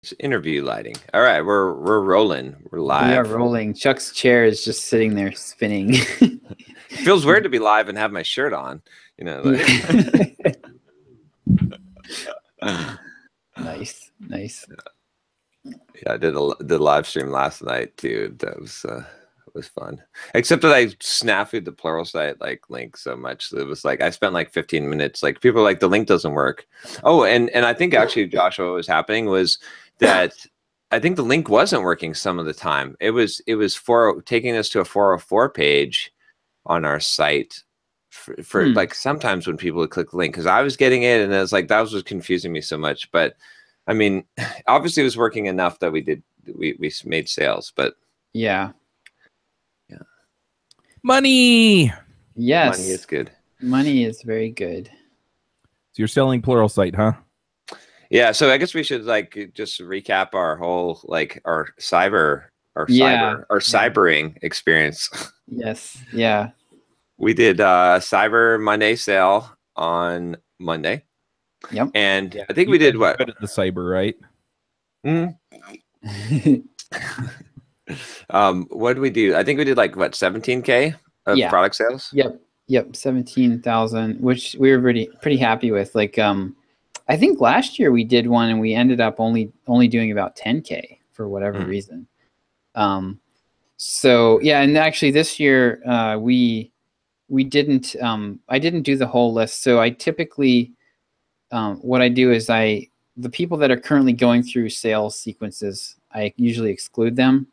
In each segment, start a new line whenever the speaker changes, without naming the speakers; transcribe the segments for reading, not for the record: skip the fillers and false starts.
It's interview lighting. All right, we're rolling. We're live.
We are rolling. Chuck's chair is just sitting there spinning.
It feels weird to be live and have my shirt on. You know. Like.
Nice.
Yeah, I did the live stream last night too. That was fun. Except that I snafu'd the Pluralsight link so much that it was like I spent like 15 minutes. Like people were like the link doesn't work. Oh, and I think actually, Joshua, what was happening was that I think the link wasn't working some of the time. It was taking us to a 404 page on our site for like sometimes when people would click the link, because I was getting it and it was like that was confusing me so much. But I mean, obviously it was working enough that we made sales, but
yeah.
Money.
Yes.
Money is good.
Money is very good.
So you're selling Pluralsight, huh?
Yeah. So I guess we should just recap our whole our cybering experience.
Yes. Yeah.
We did Cyber Monday sale on Monday.
Yep.
And I think we did what?
Good at the cyber, right?
What did we do? I think we did 17K of product sales.
Yep. 17,000, which we were pretty happy with. I think last year we did one and we ended up only doing about 10K for whatever reason. So yeah, and actually this year we didn't. I didn't do the whole list. So I typically what I do is the people that are currently going through sales sequences, I usually exclude them.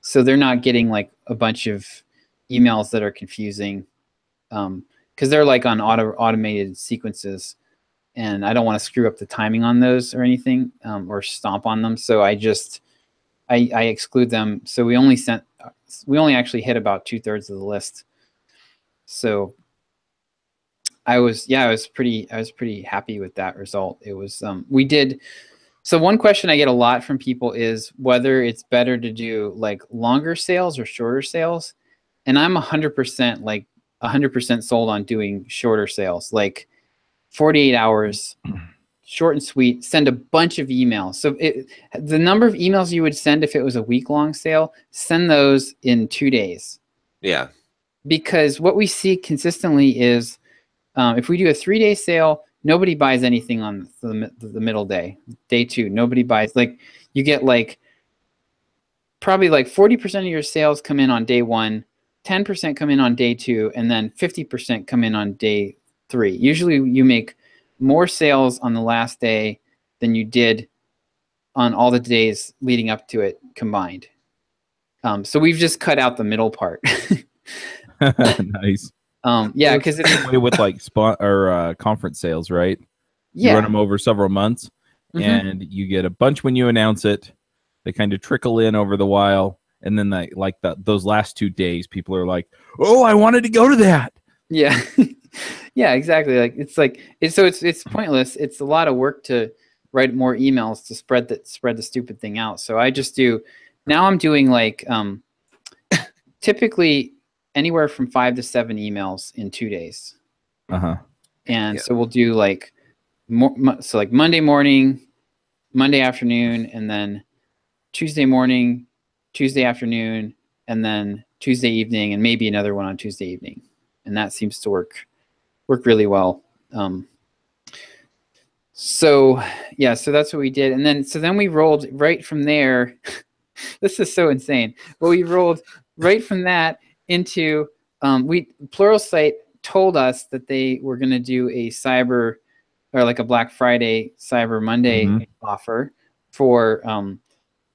So they're not getting a bunch of emails that are confusing, because they're on automated sequences, and I don't want to screw up the timing on those or anything, or stomp on them. So I exclude them. So we only actually hit about 2/3 of the list. So I was pretty happy with that result. It was we did. So one question I get a lot from people is whether it's better to do longer sales or shorter sales. And I'm 100% sold on doing shorter sales, 48 hours, short and sweet, send a bunch of emails. So the number of emails you would send if it was a week-long sale, send those in 2 days.
Yeah. Because
what we see consistently is if we do a 3-day sale, nobody buys anything on the middle day. Day 2, nobody buys. You get probably 40% of your sales come in on day 1, 10% come in on day 2, and then 50% come in on day 3. Usually you make more sales on the last day than you did on all the days leading up to it combined. So we've just cut out the middle part.
Nice.
Yeah, because
it's way with spot or conference sales, right?
Yeah.
You run them over several months, and you get a bunch when you announce it. They kind of trickle in over the while, and then those last 2 days, people are like, "Oh, I wanted to go to that."
Yeah, yeah, exactly. It's pointless. It's a lot of work to write more emails to spread the stupid thing out. So I just do. Now I'm doing typically anywhere from 5 to 7 emails in 2 days. And so we'll do Monday morning, Monday afternoon, and then Tuesday morning, Tuesday afternoon, and then Tuesday evening, and maybe another one on Tuesday evening. And that seems to work really well. So that's what we did. And then we rolled right from there. This is so insane. But we rolled right from that into Pluralsight told us that they were going to do a cyber or a Black Friday Cyber Monday offer for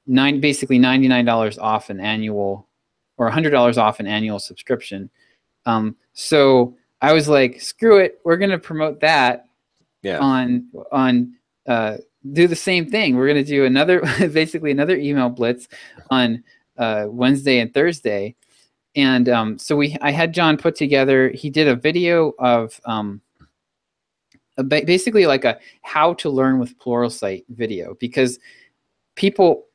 basically $99 off an annual, or $100 off an annual subscription. So I was like, screw it, we're going to promote that. On do the same thing. We're going to do basically another email blitz on Wednesday and Thursday. And so I had John put together, he did a video of basically a how to learn with Pluralsight video, because people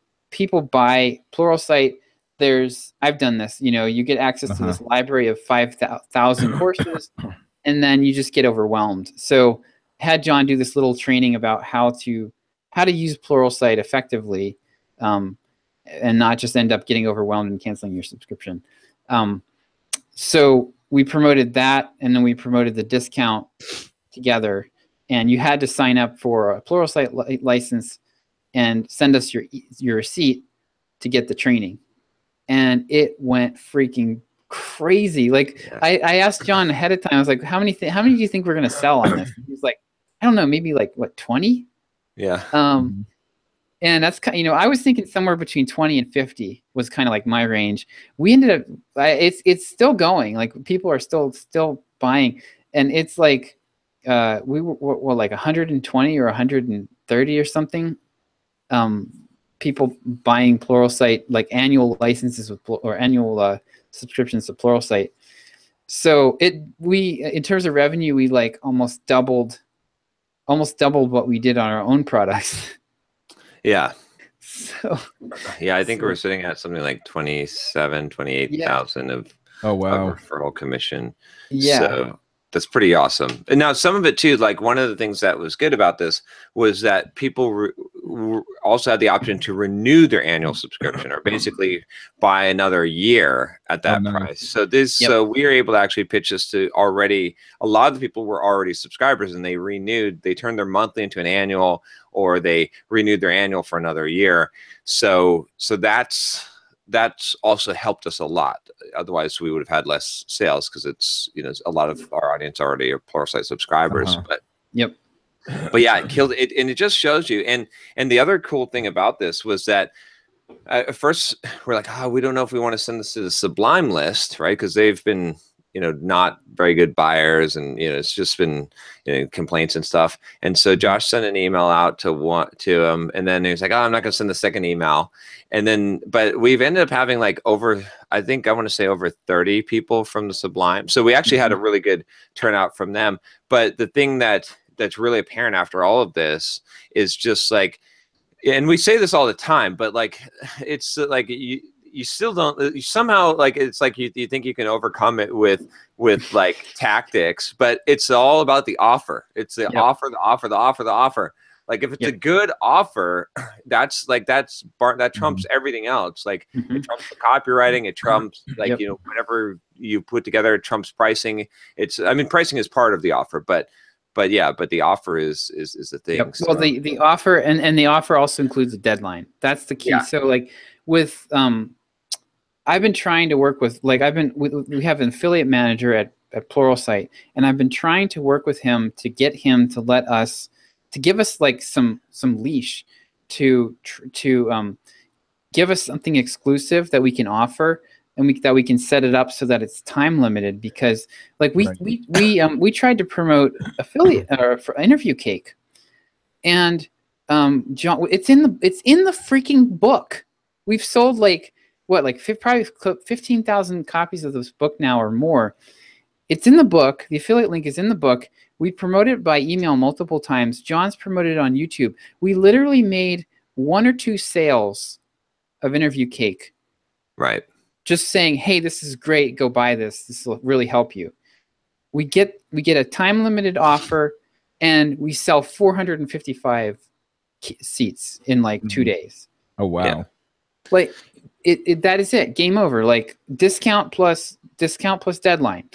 buy Pluralsight. I've done this, you get access to this library of 5,000 courses, and then you just get overwhelmed. So I had John do this little training about how to how to use Pluralsight effectively, and not just end up getting overwhelmed and canceling your subscription. So we promoted that, and then we promoted the discount together. And you had to sign up for a Pluralsight license and send us your receipt to get the training. And it went freaking crazy. Like I asked John ahead of time, I was like, how many do you think we're going to sell on this? And he's like, I don't know, maybe like what, 20?
Yeah.
And that's kind, I was thinking somewhere between 20 and 50 was kind of like my range. We ended up, it's still going. Like people are still buying, and it's like we were like 120 or 130 or something. People buying Pluralsight, like annual licenses or annual subscriptions to Pluralsight. So in terms of revenue, we like almost doubled what we did on our own products.
Yeah.
So
yeah, I think we're sitting at something like 28,000 of referral commission.
Yeah.
So that's pretty awesome. And now some of it too, like one of the things that was good about this was that people also had the option to renew their annual subscription, or basically buy another year at that price. So so we were able to actually pitch this to a lot of the people were already subscribers, and they turned their monthly into an annual, or they renewed their annual for another year. So that's also helped us a lot. Otherwise, we would have had less sales, because it's a lot of our audience already are Pluralsight subscribers. But yeah, it killed it, and it just shows you. And the other cool thing about this was that at first we're like, we don't know if we want to send this to the Sublime list, right? Because they've been not very good buyers, and it's just been complaints and stuff. And so Josh sent an email out to him, and then he was like, I'm not going to send the second email. And then, but we've ended up having like over 30 people from the Sublime. So we actually had a really good turnout from them. But the thing that's really apparent after all of this is just like, and we say this all the time, but like, it's like you still don't somehow, like, it's like you think you can overcome it with like tactics, but it's all about the offer. It's the offer. Like if it's a good offer, that trumps everything else. Like it trumps the copywriting, it trumps like whatever you put together, it trumps pricing. Pricing is part of the offer, but the offer is the thing.
Yep. Well, the offer and the offer also includes a deadline. That's the key. Yeah. So like with I've been trying to work with, like, we have an affiliate manager at Pluralsight, and I've been trying to work with him to get him to give us like some leash to give us something exclusive that we can offer, and that we can set it up so that it's time limited. Because like we tried to promote affiliate or for Interview Cake, and John, it's in the freaking book. We've sold like probably 15,000 copies of this book now or more. It's in the book. The affiliate link is in the book. We promote it by email multiple times. John's promoted it on YouTube. We literally made 1 or 2 sales of Interview Cake.
Right.
Just saying, hey, this is great. Go buy this. This will really help you. We get a time limited offer, and we sell 455 seats in like 2 days.
Oh wow!
Yeah. Like that is it. Game over. Like discount plus deadline.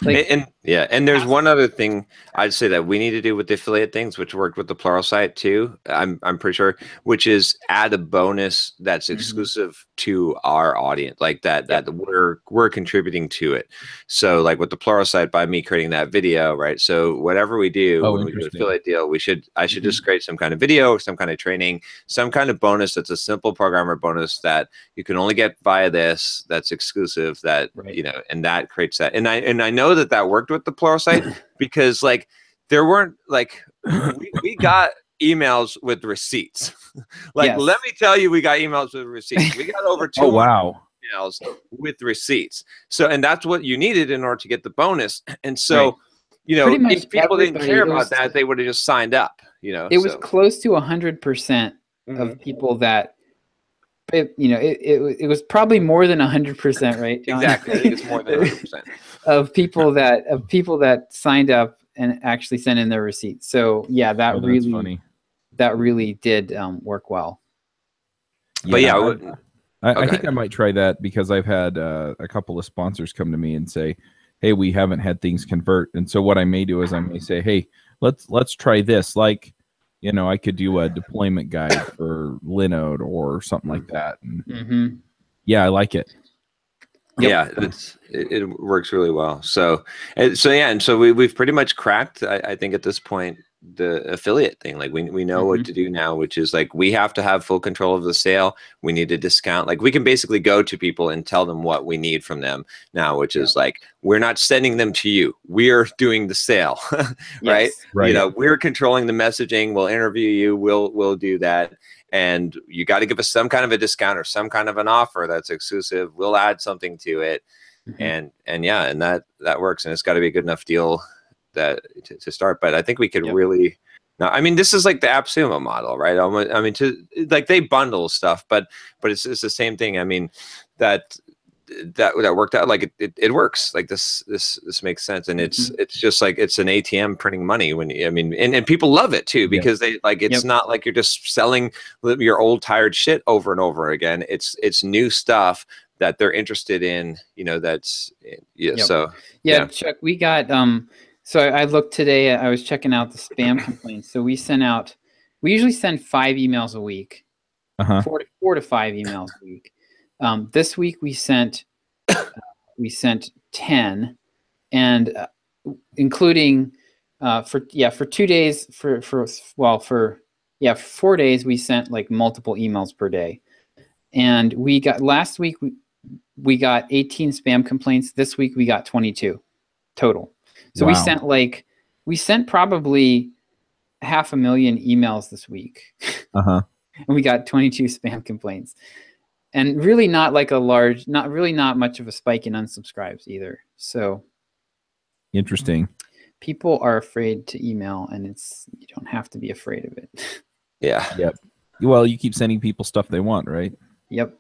And there's one other thing I'd say that we need to do with the affiliate things, which worked with the Pluralsight too. I'm pretty sure, which is add a bonus that's exclusive to our audience, like that we're contributing to it. So like with the Pluralsight, by me creating that video, right? So whatever we do when we do an affiliate deal, I should just create some kind of video, some kind of training, some kind of bonus that's a simple programmer bonus that you can only get via this, that's exclusive, that and that creates that. And I know that worked with the Pluralsight because like there weren't like we got emails with receipts. Let me tell you, we got emails with receipts. We got over 2 emails with receipts. So, and that's what you needed in order to get the bonus. And so, if people didn't care about that, they would have just signed up.
It was close to 100% of people that. It was probably more than 100%, right, John?
Exactly. I think it's more than 100%
of people that signed up and actually sent in their receipts. So yeah, that's
really funny.
that really did work well.
But yeah,
I think I might try that because I've had a couple of sponsors come to me and say, "Hey, we haven't had things convert." And so what I may do is I may say, "Hey, let's try this." Like, I could do a deployment guide for Linode or something like that. And yeah, I like it.
Yeah, it works really well. So yeah, and so we've pretty much cracked. I think at this point the affiliate thing. Like we know what to do now, which is like we have to have full control of the sale. We need a discount. Like we can basically go to people and tell them what we need from them now, which is like we're not sending them to you. We're doing the sale, right?
Right.
We're controlling the messaging. We'll interview you. We'll do that. And you got to give us some kind of a discount or some kind of an offer that's exclusive. We'll add something to it, and that works. And it's got to be a good enough deal that to start. But I think we could really. Now, I mean, this is like the AppSumo model, right? I mean, like they bundle stuff, but it's the same thing. I mean, that worked out. Like it works. Like this makes sense, and it's just like it's an ATM printing money and people love it too because they like it's not like you're just selling your old tired shit over and over again. It's new stuff that they're interested in. That's So
Chuck, we got So I looked today. I was checking out the spam complaints. So we usually send 5 emails a week, 4 to 5 emails a week. This week we sent 10, and including for 2 days for 4 days we sent like multiple emails per day, and we got last week we got 18 spam complaints. This week we got 22 total. So we sent probably 500,000 emails this week, and we got 22 spam complaints. And really not like not much of a spike in unsubscribes either. So
interesting.
People are afraid to email, and you don't have to be afraid of it.
Yeah.
Yep. Well, you keep sending people stuff they want, right?
Yep.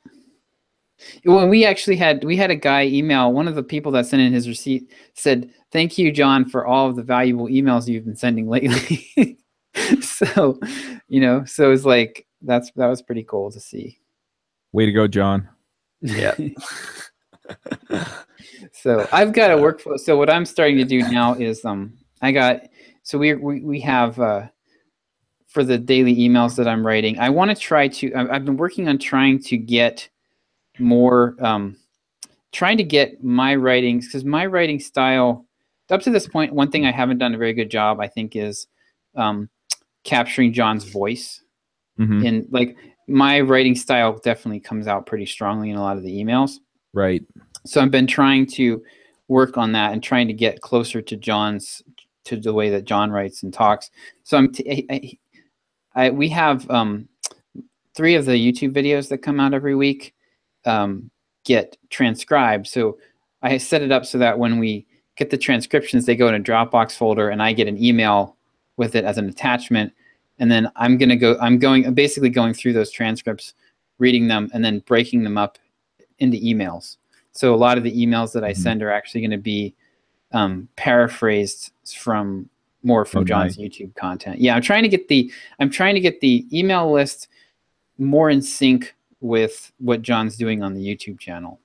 Well, we had a guy email, one of the people that sent in his receipt said, "Thank you, John, for all of the valuable emails you've been sending lately." So it's like that was pretty cool to see.
Way to go, John.
Yeah.
So I've got a workflow. So what I'm starting to do now is we have for the daily emails that I'm writing, I want to try to I've been working on trying to get more trying to get my writings, because my writing style up to this point, one thing I haven't done a very good job, I think, is capturing John's voice. In like my writing style definitely comes out pretty strongly in a lot of the emails.
Right.
So I've been trying to work on that and trying to get closer to the way that John writes and talks. So we have 3 of the YouTube videos that come out every week get transcribed. So I set it up so that when we get the transcriptions, they go in a Dropbox folder, and I get an email with it as an attachment. And then I'm basically going through those transcripts, reading them, and then breaking them up into emails. So a lot of the emails that I send are actually going to be paraphrased from John's YouTube content. Yeah, I'm trying to get the email list more in sync with what John's doing on the YouTube channel.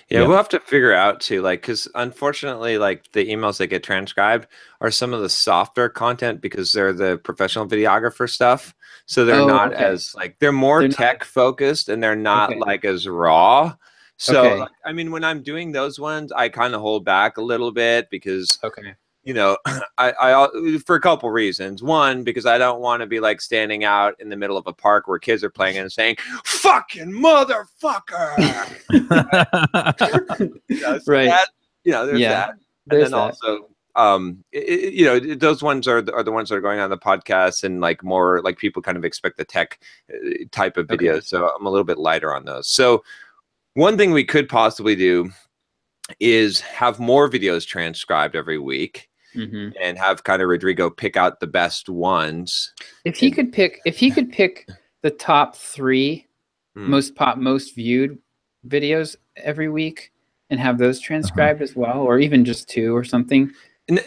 Yeah, we'll have to figure out too, like, because unfortunately, like the emails that get transcribed are some of the softer content because they're the professional videographer stuff. So they're not as like they're more tech focused, and they're not like as raw. So like, I mean, when I'm doing those ones, I kind of hold back a little bit because I for a couple reasons. One, because I don't want to be like standing out in the middle of a park where kids are playing and saying "fucking motherfucker."
Right.
There's that. And then also, those ones are the ones that are going on the podcast, and like more like people kind of expect the tech type of videos. So I'm a little bit lighter on those. So one thing we could possibly do is have more videos transcribed every week. And have kind of Rodrigo pick out the best ones. If he could
pick the top 3 most viewed videos every week and have those transcribed as well, or even just 2 or something.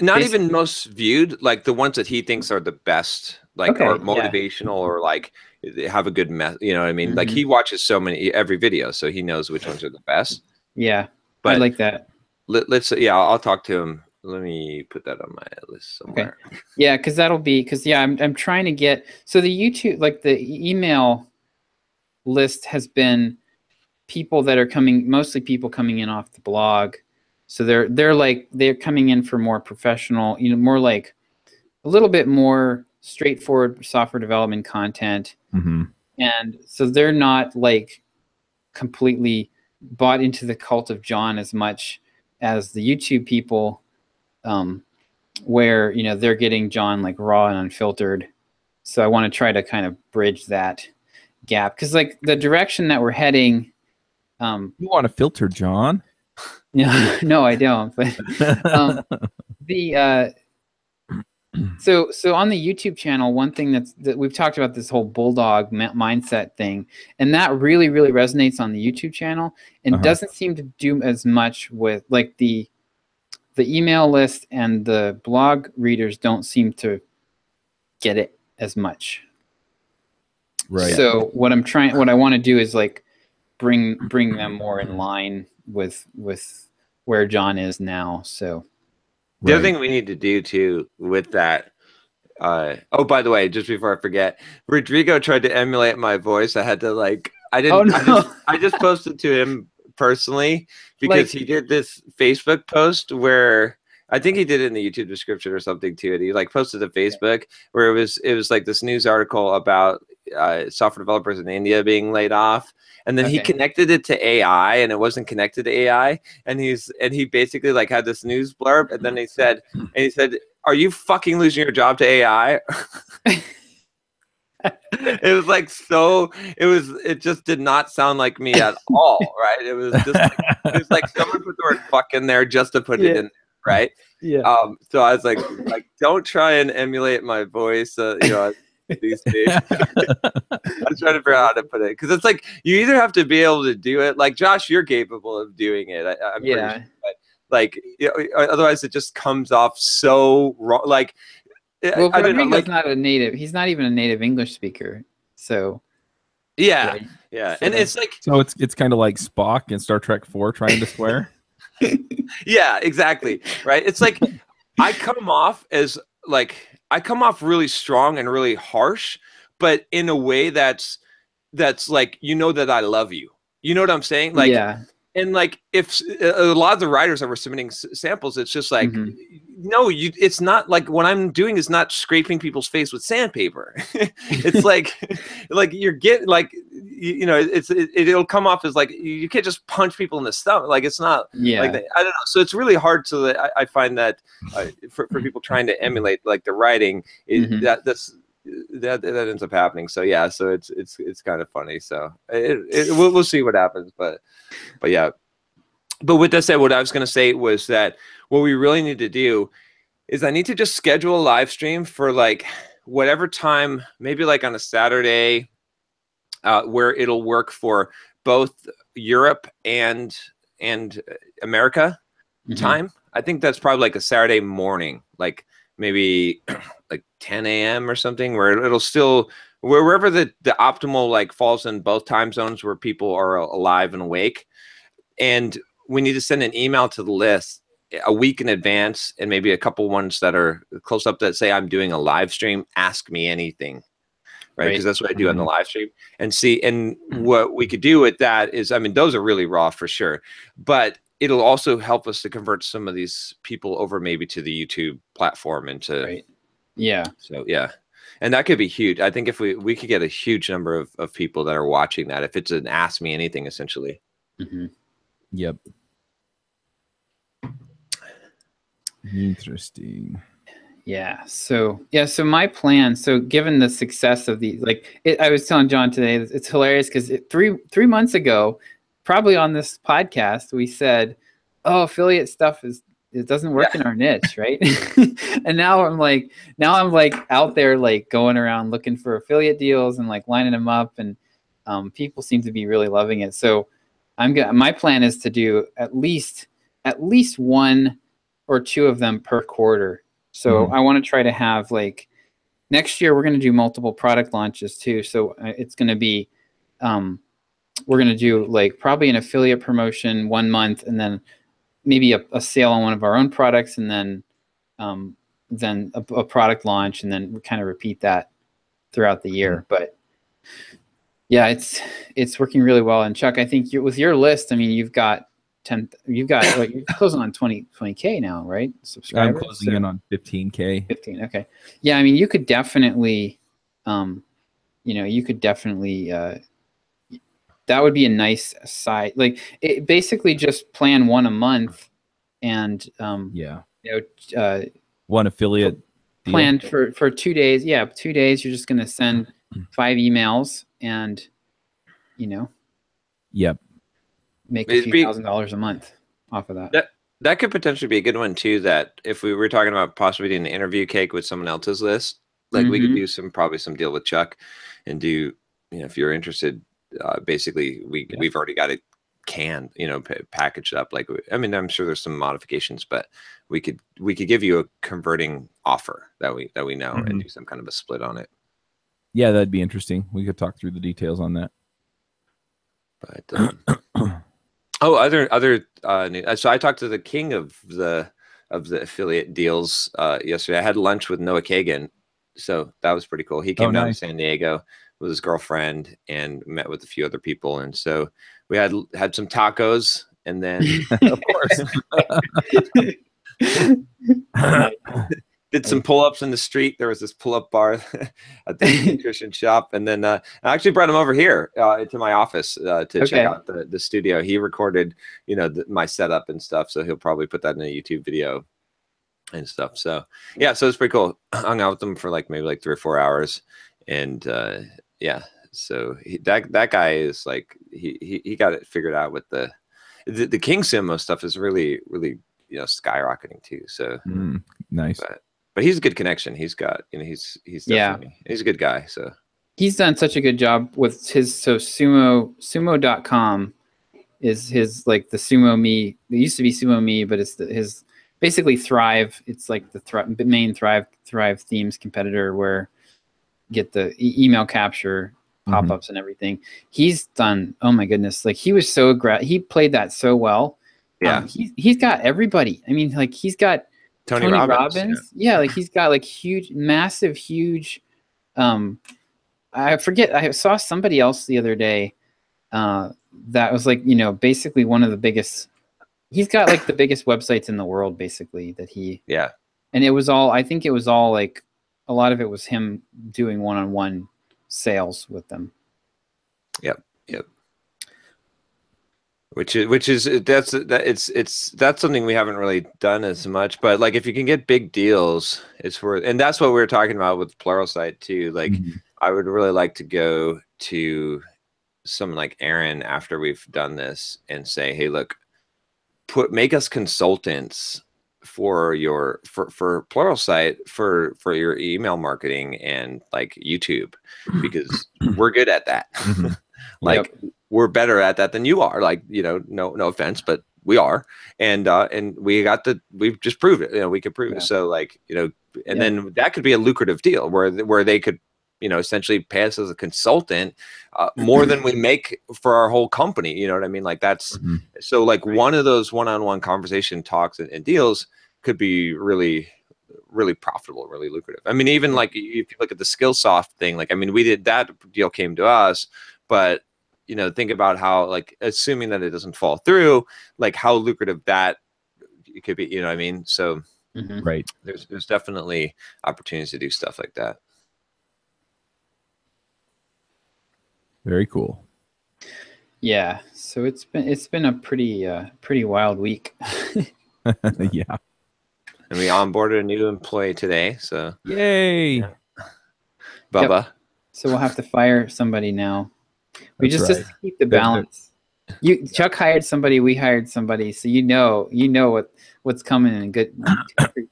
Not even most viewed, like the ones that he thinks are the best like
Okay,
or
yeah.
motivational or like have a good you know what I mean? Like he watches so many every video, so he knows which ones are the best.
Yeah,
But
I like that.
Let's yeah, I'll talk to him. Let me put that on my list somewhere.
Okay. Yeah, because yeah, I'm trying to get, so the YouTube, like the email list has been people that are mostly people coming in off the blog. So they're coming in for more professional, more like a little bit more straightforward software development content. And so they're not like completely bought into the cult of John as much as the YouTube people, where they're getting John like raw and unfiltered. So I want to try to kind of bridge that gap, because like the direction that we're heading,
you want to filter John?
No, I don't. But so on the YouTube channel, one thing that we've talked about, this whole bulldog mindset thing, and that really, really resonates on the YouTube channel, and doesn't seem to do as much with like the email list, and the blog readers don't seem to get it as much.
Right.
So what I want to do is like bring them more in line with where John is now. So
the other thing we need to do too with that, oh, by the way, just before I forget, Rodrigo tried to emulate my voice. I had to like, I just posted to him personally because he did this Facebook post where I think he did it in the YouTube description or something too. And he like posted to Facebook where it was like this news article about software developers in India being laid off. And then he connected it to AI, and it wasn't connected to AI. And he basically like had this news blurb, and then he said, "Are you fucking losing your job to AI?" It was like it just did not sound like me at all, right? It was just like someone put the word "fuck" in there just to put it in there, right?
Yeah.
So I was like, don't try and emulate my voice, these days. I'm trying to figure out how to put it, because it's like you either have to be able to do it, like Josh, you're capable of doing it. I'm pretty sure, but like otherwise it just comes off so wrong. Like,
well, Rodrigo's not a native. He's not even a native English speaker. So
yeah.
So,
and it's like,
so it's kind of like Spock in Star Trek 4 trying to swear.
Yeah, exactly. Right. It's like I come off really strong and really harsh, but in a way that's like, that I love you. You know what I'm saying? Like,
yeah.
And like, if a lot of the writers that were submitting samples, it's just like, no, it's not like what I'm doing is not scraping people's face with sandpaper. It's like you're getting like, it'll come off as like, you can't just punch people in the stomach. Like, it's not like that. I don't know. So it's really hard to, I find that for people trying to emulate like the writing, that ends up happening. So yeah, so it's kind of funny. So we'll see what happens, but yeah. But with that said, what I was going to say was that what we really need to do is I need to just schedule a live stream for like whatever time, maybe like on a Saturday, where it'll work for both Europe and America time. I think that's probably like a Saturday morning, like maybe like 10 a.m. or something, where it'll still, wherever the optimal like falls in both time zones where people are alive and awake. And we need to send an email to the list a week in advance, and maybe a couple ones that are close up that say, I'm doing a live stream, ask me anything. Right. Because that's what I do on the live stream. And what we could do with that is, I mean, those are really raw for sure, but it'll also help us to convert some of these people over maybe to the YouTube platform and to,
yeah.
So yeah. And that could be huge. I think if we could get a huge number of people that are watching that, if it's an ask me anything, essentially.
Yep. Interesting.
Yeah. So my plan. So given the success of these, like I was telling John today, it's hilarious because 3 months ago, probably on this podcast, we said, "Oh, affiliate stuff it doesn't work in our niche, right?" And now I'm like out there like going around looking for affiliate deals and like lining them up, and people seem to be really loving it. So my plan is to do at least 1 or 2 of them per quarter. So I want to try to have like next year we're going to do multiple product launches too. So it's going to be, we're going to do like probably an affiliate promotion 1 month, and then maybe a sale on one of our own products, and then a product launch, and then we kind of repeat that throughout the year. But yeah, it's working really well. And Chuck, I think with your list, I mean, you're closing on 20K now, right? Subscribers.
I'm closing in on 15K.
15. Okay. Yeah. I mean, you could definitely, you could definitely, that would be a nice side. Like, it basically just plan one a month, and
one affiliate
plan for 2 days. Yeah, 2 days. You're just going to send 5 emails, and make a few $1,000s a month off of that.
That could potentially be a good one too. That if we were talking about possibly doing an interview cake with someone else's list, like we could do probably some deal with Chuck, and do, if you're interested. Basically, we've already got it canned, packaged up. Like, I mean, I'm sure there's some modifications, but we could give you a converting offer that we know, and do some kind of a split on it.
Yeah, that'd be interesting. We could talk through the details on that.
But other news. So I talked to the king of the affiliate deals yesterday. I had lunch with Noah Kagan, so that was pretty cool. He came down to San Diego with his girlfriend and met with a few other people, and so we had some tacos, and then
of course
did some pull-ups in the street. There was this pull-up bar at the nutrition shop, and then I actually brought him over here to my office to check out the studio. He recorded my setup and stuff, so he'll probably put that in a YouTube video and stuff. So yeah, so it's pretty cool. Hung out with him for maybe 3 or 4 hours, and yeah, so that guy is like, he got it figured out with the King Sumo stuff is really skyrocketing too. So
nice.
But he's a good connection. He's got he's definitely he's a good guy. So
he's done such a good job with his sumo.com is his, like, the Sumo Me. It used to be Sumo Me, but it's his basically Thrive. It's like the main Thrive Themes competitor, where get the email capture pop-ups and everything. He's done, oh my goodness, like, he was so he played that so well.
Yeah.
He's got everybody. I mean, like, he's got Tony Robbins. Yeah, like, he's got like massive huge I forget, I saw somebody else the other day that was like, basically one of the biggest. He's got like the biggest websites in the world, basically, that and I think it was all like, a lot of it was him doing one-on-one sales with them.
Yep. Which is that's something we haven't really done as much. But like, if you can get big deals, it's worth. And that's what we were talking about with Pluralsight too. Like, I would really like to go to someone like Aaron after we've done this and say, hey, look, make us consultants for Pluralsight for your email marketing and like YouTube, because we're good at that. Like, we're better at that than you are. Like, no offense, but we are, and we've just proved it. We could prove it. So like, and then that could be a lucrative deal where they could, essentially pay us as a consultant more than we make for our whole company. You know what I mean? Like, that's so like, one of those one-on-one conversation talks and deals could be really, really profitable, really lucrative. I mean, even like, if you look at the Skillsoft thing, like, I mean, that deal came to us, but think about how, like, assuming that it doesn't fall through, like, how lucrative that it could be. You know what I mean? So
right,
there's definitely opportunities to do stuff like that.
Very cool.
Yeah. So it's been a pretty wild week.
Yeah.
And we onboarded a new employee today. So
yay,
Bubba.
Yep. So we'll have to fire somebody now. We
That's
just to keep the balance. Chuck hired somebody, we hired somebody, so you know what's coming in a good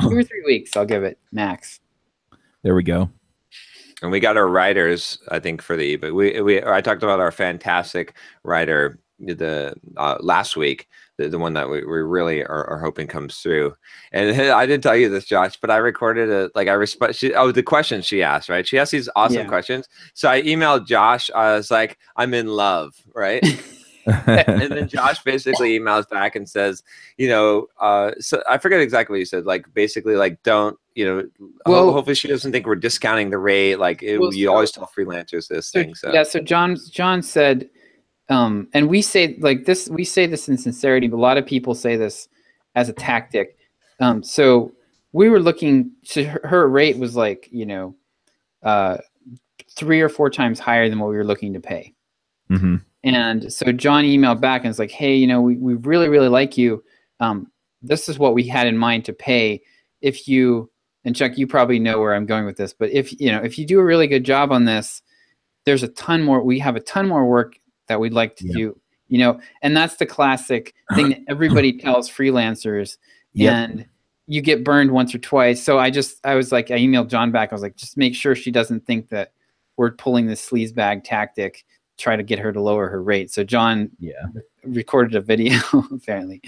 2 or 3 weeks. I'll give it max.
There we go.
And we got our writers, I think, for the ebook. I talked about our fantastic writer last week. the one that we really are hoping comes through. And I didn't tell you this, Josh, but I recorded it. Like I respond. The questions she asked, right? She asked these awesome questions. So I emailed Josh. I was like, I'm in love, right? And then Josh basically emails back and says, you know, so I forget exactly what he said. Like basically, like don't, you know, hopefully she doesn't think we're discounting the rate. Like you always tell freelancers this thing. So
yeah, so John said, and we say like this, we say this in sincerity, but a lot of people say this as a tactic. So we were looking to her rate was like, you know, 3 or 4 times higher than what we were looking to pay.
Mm-hmm.
And so John emailed back and was like, hey, you know, we really, really like you. This is what we had in mind to pay. If you, and Chuck, you probably know where I'm going with this, but if you do a really good job on this, there's a ton more, we have a ton more work that we'd like to do, you know, and that's the classic thing that everybody tells freelancers, and you get burned once or twice. So I was like, I emailed John back. I was like, just make sure she doesn't think that we're pulling this sleaze bag tactic, try to get her to lower her rate. So John recorded a video apparently.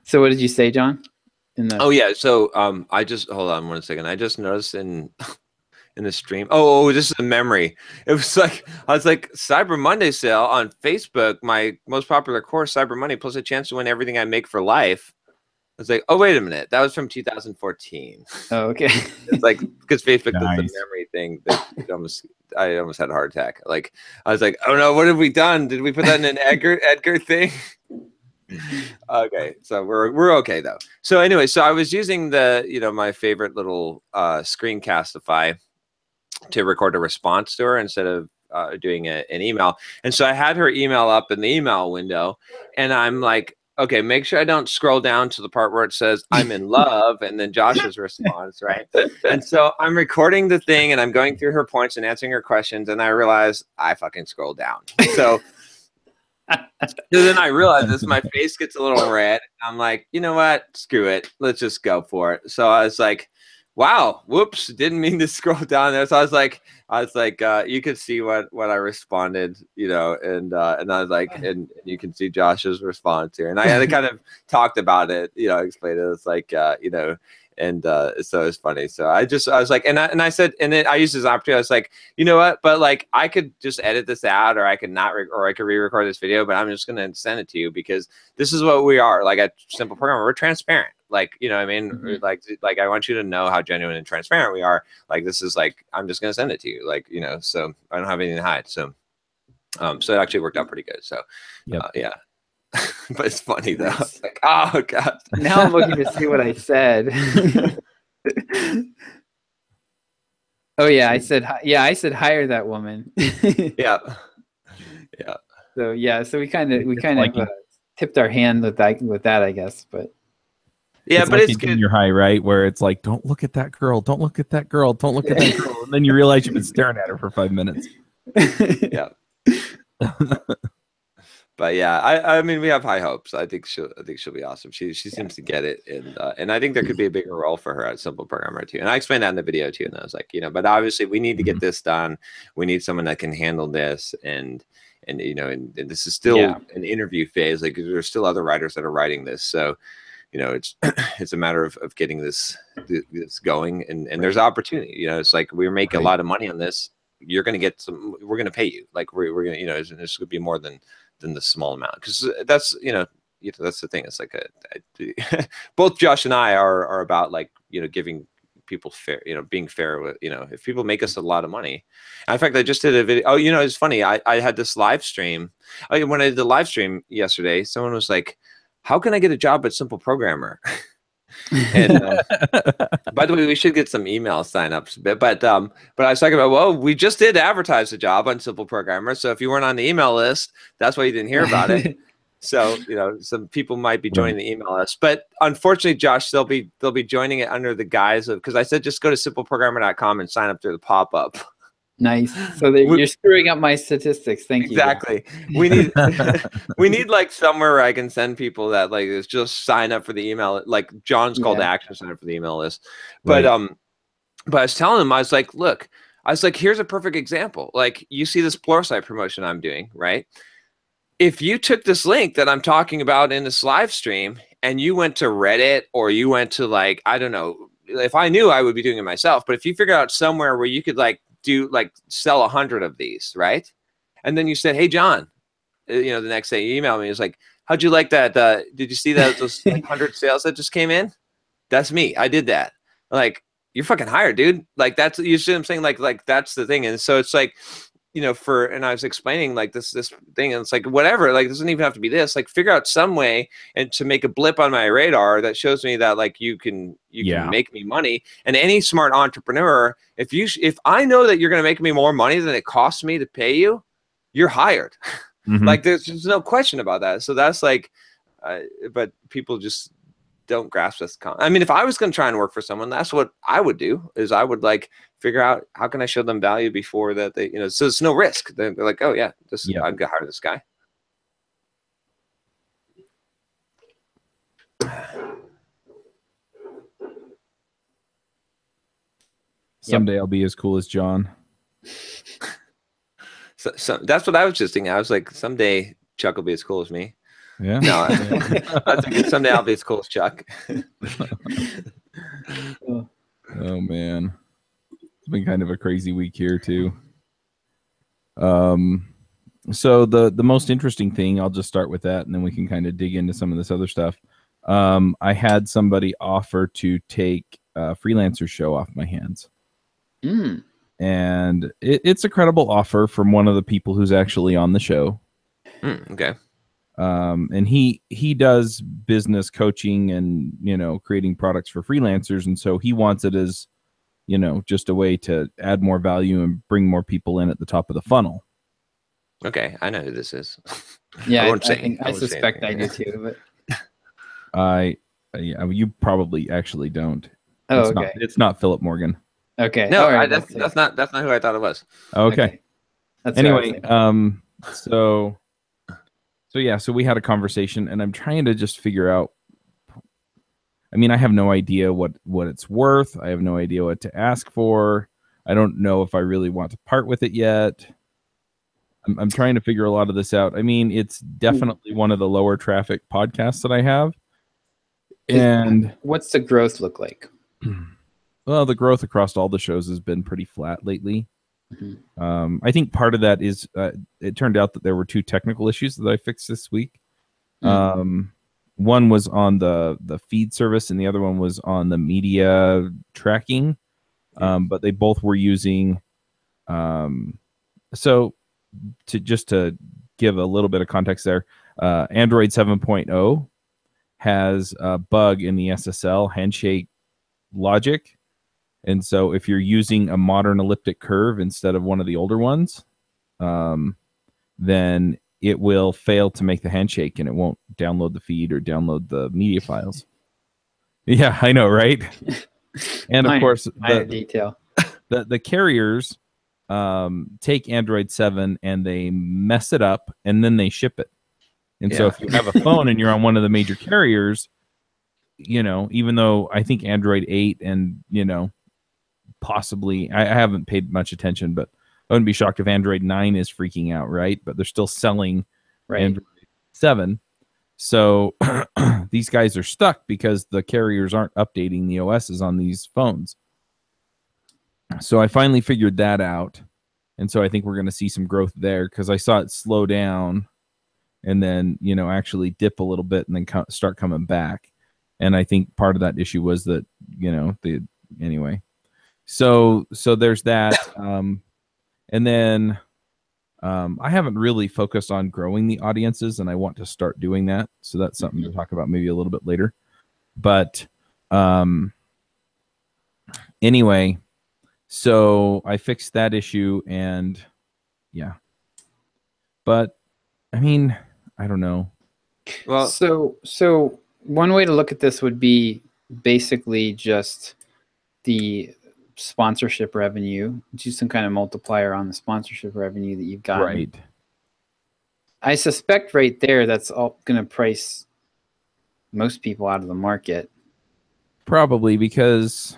So what did you say, John?
So I just, hold on 1 second. I just noticed in the stream. Oh, this is a memory. It was like, I was like, Cyber Monday sale on Facebook, my most popular course, Cyber Monday, plus a chance to win everything I make for life. I was like, oh, wait a minute. That was from 2014.
Oh, okay.
It's like, because Facebook does the memory thing that I almost had a heart attack. Like, I was like, oh no, what have we done? Did we put that in an Edgar thing? Okay, so we're okay though. So anyway, so I was using the, you know, my favorite little Screencastify to record a response to her instead of doing an email. And so I had her email up in the email window, and I'm like, okay, make sure I don't scroll down to the part where it says I'm in love and then Josh's response, right? And so I'm recording the thing and I'm going through her points and answering her questions, and I realize I fucking scrolled down. So then I realized this, my face gets a little red. I'm like, you know what? Screw it. Let's just go for it. So I was like, wow, whoops, didn't mean to scroll down there. So I was like, you could see what I responded, you know, and I was like, and you can see Josh's response here. And I had kind of talked about it, you know, explained it. It's like, you know, and so it's funny. So I was like, and I said, and then I used this opportunity. I was like, you know what? But like, I could just edit this out, or I could not, or I could re-record this video. But I'm just gonna send it to you because this is what we are. Like at Simple Programmer, we're transparent. Like, you know what I mean? Mm-hmm. Like I want you to know how genuine and transparent we are. Like, this is like, I'm just gonna send it to you. Like, you know, so I don't have anything to hide. So, so it actually worked out pretty good. So, yeah. But it's funny though. It's like, oh god.
Now I'm looking to see what I said. Oh yeah, I said hire that woman.
Yeah.
So so we kind of tipped our hand with that, I guess. But
yeah, but it's
in your high, right? Where it's like, don't look at that girl, don't look at that girl, don't look at that girl, and then you realize you've been staring at her for 5 minutes.
Yeah. But yeah, I mean, we have high hopes. I think she'll be awesome. She seems to get it, and I think there could be a bigger role for her at Simple Programmer too. And I explained that in the video too. And I was like, you know, but obviously we need to get this done. We need someone that can handle this, and you know, and this is still an interview phase. Like there's still other writers that are writing this, so you know, it's a matter of getting this going, and there's opportunity. You know, it's like we make a lot of money on this. You're going to get some. We're going to pay you. Like we're going to, you know, this could be more than the small amount, because that's, you know, that's the thing. It's like both Josh and I are about, like, you know, giving people fair, you know, being fair with, you know, if people make us a lot of money. And in fact, I just did a video. Oh, you know, it's funny. I had this live stream. When I did the live stream yesterday, someone was like, how can I get a job at Simple Programmer? And by the way, we should get some email signups, but I was talking about, well, we just did advertise a job on Simple Programmer, so if you weren't on the email list, that's why you didn't hear about it. So, you know, some people might be joining the email list, but unfortunately, Josh, they'll be joining it under the guise of, because I said just go to simpleprogrammer.com and sign up through the pop-up.
Nice. So you're screwing up my statistics. Thank you.
Exactly. We need we need like somewhere where I can send people that like is just sign up for the email, like John's call to action, sign up for the email list. But but I was telling him, I was like, look, I was like, here's a perfect example. Like, you see this Pluralsight promotion I'm doing, right? if you took this link that I'm talking about in this live stream and you went to Reddit or you went to like, I don't know, if I knew, I would be doing it myself. But if you figure out somewhere where you could like sell 100 of these, right? And then you said, hey, John, the next day you emailed me. It's like, how'd you like that? Did you see that those 100 sales that just came in? That's me. I did that. Like, you're fucking hired, dude. Like, that's, you see what I'm saying? Like that's the thing. And so it's like, and I was explaining like this thing, and it's like, whatever, like, it doesn't even have to be this, like, figure out some way and to make a blip on my radar that shows me that like you can make me money. And any smart entrepreneur, if I know that you're going to make me more money than it costs me to pay you, you're hired.
Mm-hmm.
Like, there's no question about that. So that's like, but people just don't grasp this. I mean, if I was going to try and work for someone, that's what I would do, is I would like figure out how can I show them value before that they, so it's no risk. They're like, oh yeah, I'd go hire this guy.
Someday I'll be as cool as John.
So that's what I was just thinking. I was like, someday Chuck will be as cool as me.
Yeah.
No, someday I'll be as cool as Chuck.
Oh man, it's been kind of a crazy week here too. So the most interesting thing, I'll just start with that, and then we can kind of dig into some of this other stuff. I had somebody offer to take a freelancer show off my hands. And it's a credible offer from one of the people who's actually on the show.
Okay.
And he does business coaching and, creating products for freelancers. And so he wants it as, just a way to add more value and bring more people in at the top of the funnel.
Okay. I know who this is.
Yeah. I suspect I do too,
but you probably actually don't.
Oh, okay.
It's not Philip Morgan.
Okay.
No, right, that's not who I thought it was.
Okay.
That's
anyway, so we had a conversation, and I'm trying to just figure out. I mean, I have no idea what it's worth. I have no idea what to ask for. I don't know if I really want to part with it yet. I'm trying to figure a lot of this out. I mean, it's definitely one of the lower traffic podcasts that I have. And
what's the growth look like?
Well, the growth across all the shows has been pretty flat lately.
Mm-hmm.
I think part of that is it turned out that there were 2 technical issues that I fixed this week. One was on the feed service, and the other one was on the media tracking. But they both were using. So to give a little bit of context there, Android 7.0 has a bug in the SSL handshake logic. And so if you're using a modern elliptic curve instead of one of the older ones, then it will fail to make the handshake, and it won't download the feed or download the media files. Yeah, I know, right? And of course, the carriers take Android 7 and they mess it up, and then they ship it. And so if you have a phone and you're on one of the major carriers, even though I think Android 8 and, possibly, I haven't paid much attention, but I wouldn't be shocked if Android 9 is freaking out, right? But they're still selling Android 7. So these guys are stuck because the carriers aren't updating the OSs on these phones. So I finally figured that out. And so I think we're going to see some growth there, because I saw it slow down and then, actually dip a little bit and then start coming back. And I think part of that issue was that, anyway. So there's that. And then I haven't really focused on growing the audiences, and I want to start doing that. So that's something to talk about maybe a little bit later. But anyway, so I fixed that issue, and yeah. But I mean, I don't know.
Well, so one way to look at this would be basically just the sponsorship revenue, do some kind of multiplier on the sponsorship revenue that you've got.
Right.
I suspect right there that's all going to price most people out of the market.
Probably, because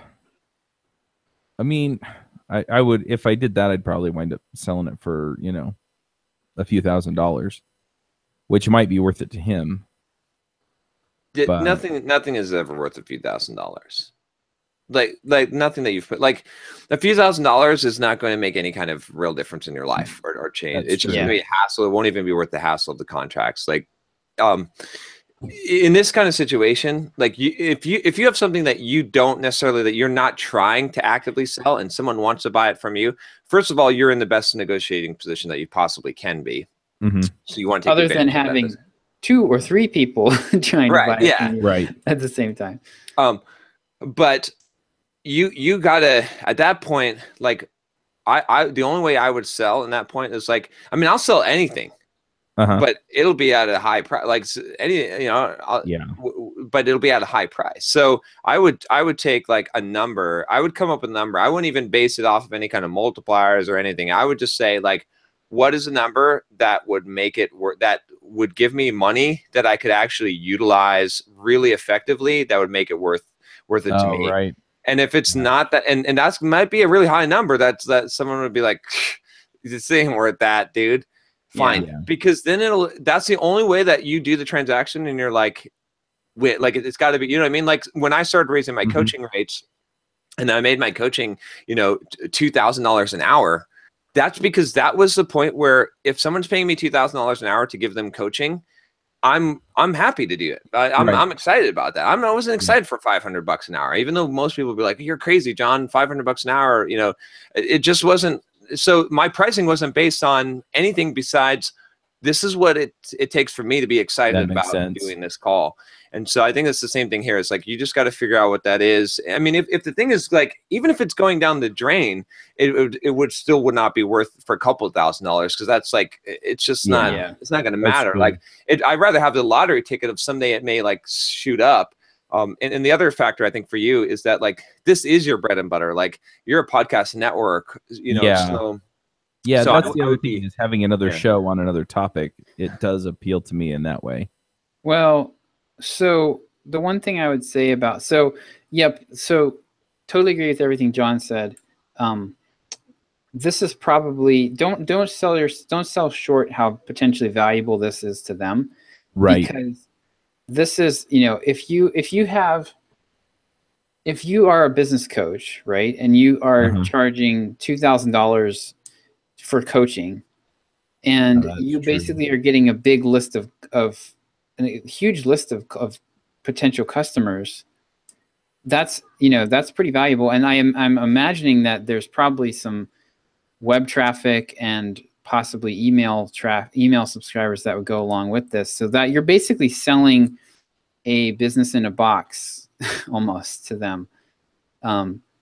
I mean, I would, if I did that, I'd probably wind up selling it for, a few $1,000s. which might be worth it to him. But
Nothing is ever worth a few $1,000s. Like nothing that you've put, like a few $1,000s is not going to make any kind of real difference in your life or change. It's just going to be a hassle. It won't even be worth the hassle of the contracts. Like, in this kind of situation, like if you have something that you don't necessarily, that you're not trying to actively sell and someone wants to buy it from you, first of all, you're in the best negotiating position that you possibly can be. So you want to take
other than having 2 or 3 people trying to buy it from you at the same time.
But you gotta, at that point, like I the only way I would sell in that point is like, I mean, I'll sell anything. But it'll be at a high price, like but it'll be at a high price. So I would take like a number. I would come up with a number. I wouldn't even base it off of any kind of multipliers or anything. I would just say, like, what is a number that would make it work, that would give me money that I could actually utilize really effectively, that would make it worth it to me.
Right.
And if it's not that, and that might be a really high number, that someone would be like, this ain't worth that, dude. Fine, because then that's the only way that you do the transaction, and you're like, wait, like it's got to be, you know what I mean? Like when I started raising my coaching rates, and I made my coaching, $2,000 an hour, that's because that was the point where if someone's paying me $2,000 an hour to give them coaching, I'm happy to do it. I'm excited about that. I wasn't excited for $500 an hour, even though most people would be like, you're crazy, John, $500 an hour. It just wasn't. So my pricing wasn't based on anything besides, this is what it takes for me to be excited about doing this call. And so I think it's the same thing here. It's like, you just got to figure out what that is. I mean, if the thing is like, even if it's going down the drain, it would not be worth for a couple of $1,000s, because that's like, it's just not, it's not going to matter. Like I'd rather have the lottery ticket of someday it may like shoot up. And the other factor I think for you is that, like, this is your bread and butter. Like, you're a podcast network, so
that's the other thing, is having another show on another topic. It does appeal to me in that way.
Well, so the one thing I would say about, so totally agree with everything John said. This is probably, don't sell short how potentially valuable this is to them.
Right.
Because this is, if you are a business coach, right, and you are charging $2,000 for coaching, and you basically are getting a big list of a huge list of potential customers, that's pretty valuable. And I'm imagining that there's probably some web traffic and possibly email subscribers that would go along with this, so that you're basically selling a business in a box almost to them.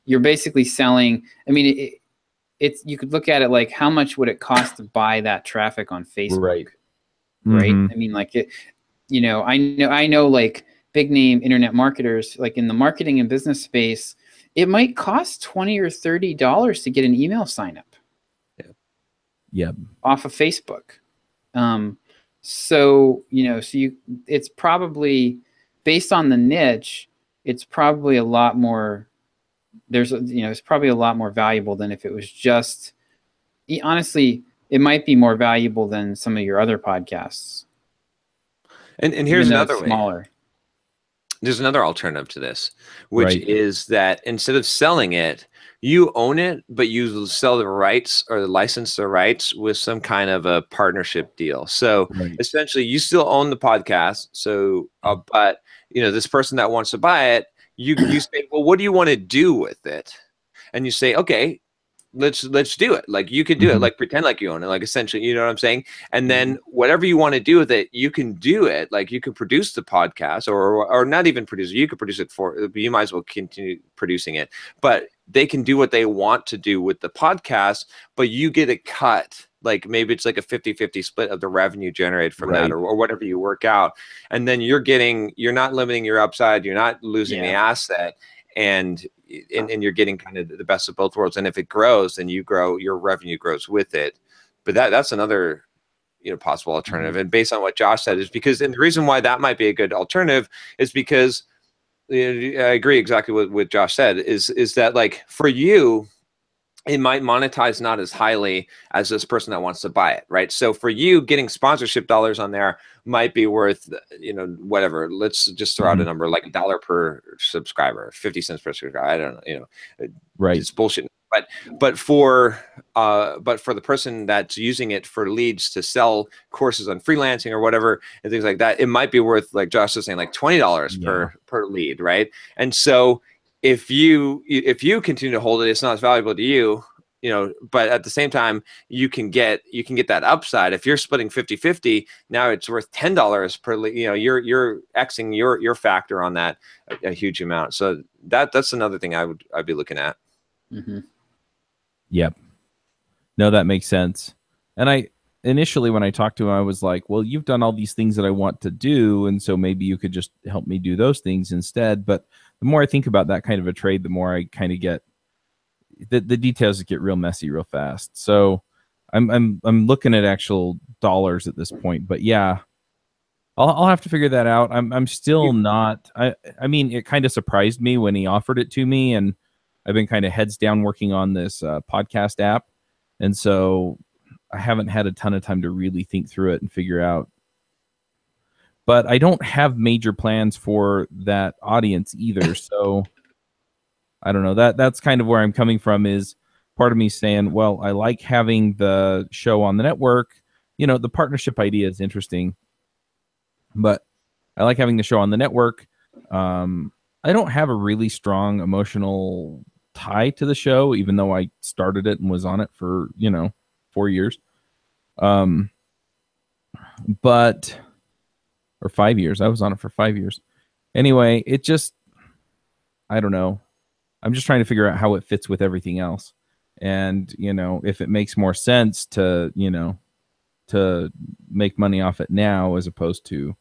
You're basically selling, I mean, you could look at it like, how much would it cost to buy that traffic on Facebook? Right. I mean, like I know like big name internet marketers, like in the marketing and business space, it might cost $20 or $30 to get an email sign up. Off of Facebook. It's probably, based on the niche, it's probably a lot more, it's probably a lot more valuable than if it was just, honestly, it might be more valuable than some of your other podcasts.
And here's another way.
Smaller.
There's another alternative to this, which is that instead of selling it, you own it, but you sell the rights or license the rights with some kind of a partnership deal. So essentially, you still own the podcast. So, but this person that wants to buy it, you say, well, what do you want to do with it? And you say, okay, let's do it. Like, you can do it, like pretend like you own it, like essentially, you know what I'm saying? And then whatever you want to do with it, you can do it. Like, you can produce the podcast, or not even produce it. You could produce it you might as well continue producing it, but they can do what they want to do with the podcast, but you get a cut. Like, maybe it's like a 50-50 split of the revenue generated from that, or whatever you work out. And then you're not limiting your upside. You're not losing the asset. And you're getting kind of the best of both worlds. And if it grows, then you grow, your revenue grows with it. But that's another, possible alternative. And based on what Josh said, and the reason why that might be a good alternative is because I agree exactly with Josh said, is that, like, for you, it might monetize not as highly as this person that wants to buy it, right? So for you, getting sponsorship dollars on there might be worth, whatever. Let's just throw out a number like $1 per subscriber, 50 cents per subscriber. I don't know,
right?
It's bullshit. But for the person that's using it for leads to sell courses on freelancing or whatever and things like that, it might be worth, like Josh was saying, like $20 per lead, right? And so if you continue to hold it, it's not as valuable to you, but at the same time, you can get that upside. If you're splitting 50-50, now it's worth $10 per lead. You're Xing your factor on that a huge amount. So that's another thing I'd be looking at.
Mm-hmm.
Yep. No, that makes sense. And initially when I talked to him, I was like, well, you've done all these things that I want to do, and so maybe you could just help me do those things instead. But the more I think about that kind of a trade, the more I kind of get the details get real messy real fast. So I'm looking at actual dollars at this point. But yeah, I'll have to figure that out. I'm still not. I mean, it kind of surprised me when he offered it to me, and I've been kind of heads down working on this podcast app, and so I haven't had a ton of time to really think through it and figure out. But I don't have major plans for that audience either. So I don't know. That's kind of where I'm coming from, is part of me saying, well, I like having the show on the network. The partnership idea is interesting, but I like having the show on the network. I don't have a really strong emotional tie to the show, even though I started it and was on it for, 4 years. Or 5 years. I was on it for 5 years. Anyway, it just, I don't know. I'm just trying to figure out how it fits with everything else. And, if it makes more sense to, to make money off it now as opposed to,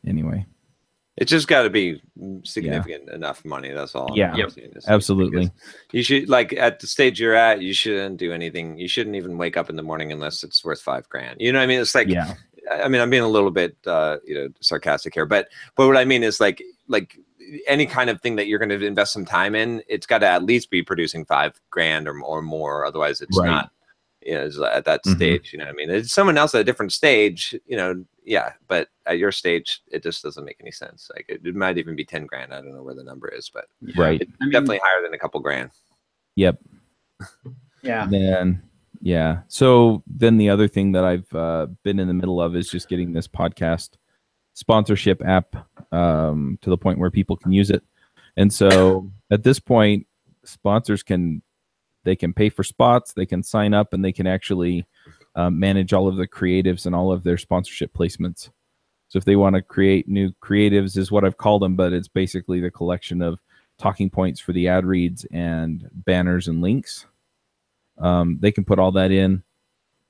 anyway.
It's just got to be significant enough money. That's all.
Yeah, absolutely.
You should, like, at the stage you're at, you shouldn't do anything. You shouldn't even wake up in the morning unless it's worth $5,000. You know what I mean? It's like, I mean, I'm being a little bit, sarcastic here, but what I mean is like any kind of thing that you're going to invest some time in, it's got to at least be producing $5,000 or more. Otherwise, it's not. It's at that stage. You know what I mean? It's someone else at a different stage. Yeah, but at your stage, it just doesn't make any sense. Like it might even be $10,000. I don't know where the number is, but it's definitely higher than a couple grand.
Yep.
Yeah.
So then the other thing that I've been in the middle of is just getting this podcast sponsorship app to the point where people can use it. And so at this point, sponsors can pay for spots, they can sign up, and they can actually manage all of the creatives and all of their sponsorship placements. So if they want to create new creatives, is what I've called them, but it's basically the collection of talking points for the ad reads and banners and links. They can put all that in,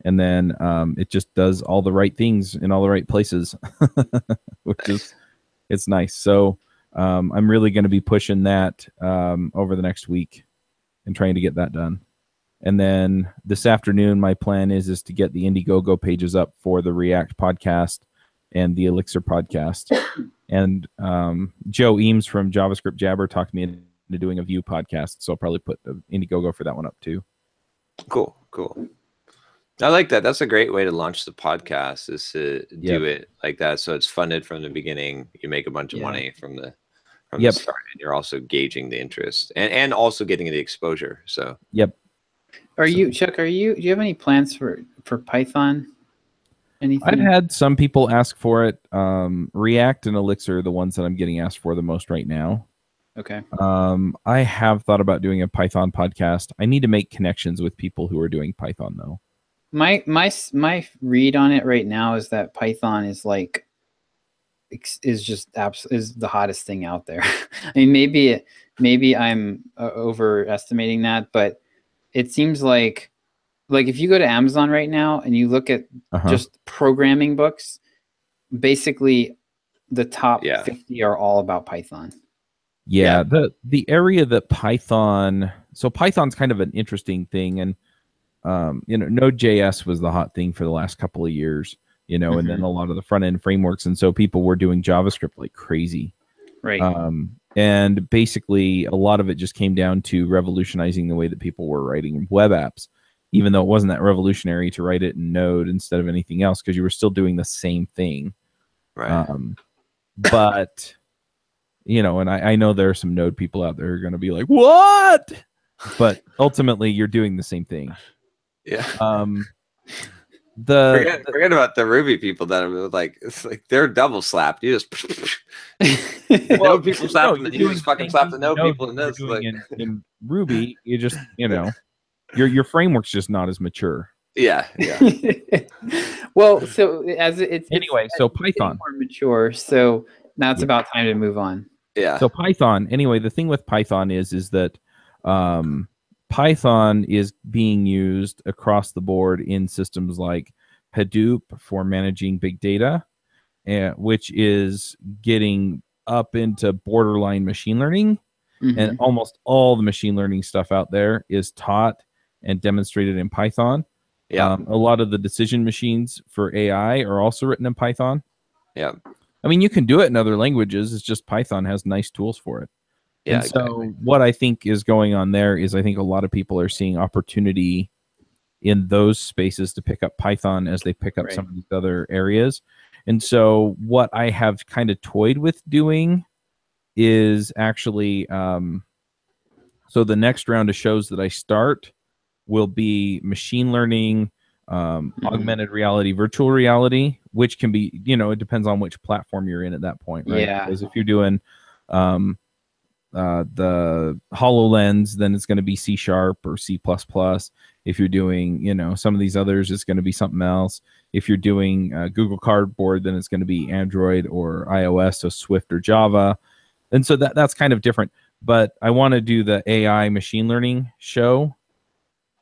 and then it just does all the right things in all the right places, which is, it's nice. So I'm really going to be pushing that over the next week and trying to get that done. And then this afternoon, my plan is to get the Indiegogo pages up for the React podcast and the Elixir podcast. And Joe Eames from JavaScript Jabber talked me into doing a Vue podcast, so I'll probably put the Indiegogo for that one up too.
Cool. I like that. That's a great way to launch the podcast, is to do it like that. So it's funded from the beginning. You make a bunch of money from the start, and you're also gauging the interest and also getting the exposure. So
Chuck, do you have any plans for Python? Anything?
I've had some people ask for it. React and Elixir are the ones that I'm getting asked for the most right now.
Okay.
I have thought about doing a Python podcast. I need to make connections with people who are doing Python though.
My read on it right now is that Python is is the hottest thing out there. I mean, maybe I'm overestimating that, but it seems like if you go to Amazon right now and you look at just programming books, basically the top 50 are all about Python.
Yeah. The area that Python's kind of an interesting thing, and Node.js was the hot thing for the last couple of years, and then a lot of the front end frameworks, and so people were doing JavaScript like crazy.
Right.
And basically, a lot of it just came down to revolutionizing the way that people were writing web apps, even though it wasn't that revolutionary to write it in Node instead of anything else, because you were still doing the same thing.
Right.
But, you know, and I know there are some Node people out there who are going to be like, what? But ultimately, you're doing the same thing.
Yeah.
Forget
about the Ruby people that are like, it's like they're double slapped. You just Node people slap them, and you just fucking slap the Node people in this. Like,
in Ruby, you just, you know, your framework's just not as mature.
Yeah.
Well, so it's
so Python
more mature. So now it's about time to move on.
Yeah.
So Python. Anyway, the thing with Python is that Python is being used across the board in systems like Hadoop for managing big data, which is getting up into borderline machine learning. And almost all the machine learning stuff out there is taught and demonstrated in Python.
Yeah.
A lot of the decision machines for AI are also written in Python.
Yeah.
I mean, you can do it in other languages. It's just Python has nice tools for it.
Yeah,
and so what I think is going on there is I think a lot of people are seeing opportunity in those spaces to pick up Python as they pick up some of these other areas. And so what I have kind of toyed with doing is actually, so the next round of shows that I start will be machine learning, augmented reality, virtual reality, which can be, you know, it depends on which platform you're in at that point, right?
Yeah.
Because if you're doing the HoloLens, then it's going to be C# or C++. If you're doing, you know, some of these others, it's going to be something else. If you're doing Google Cardboard, then it's going to be Android or iOS, so Swift or Java. And so that's kind of different. But I want to do the AI machine learning show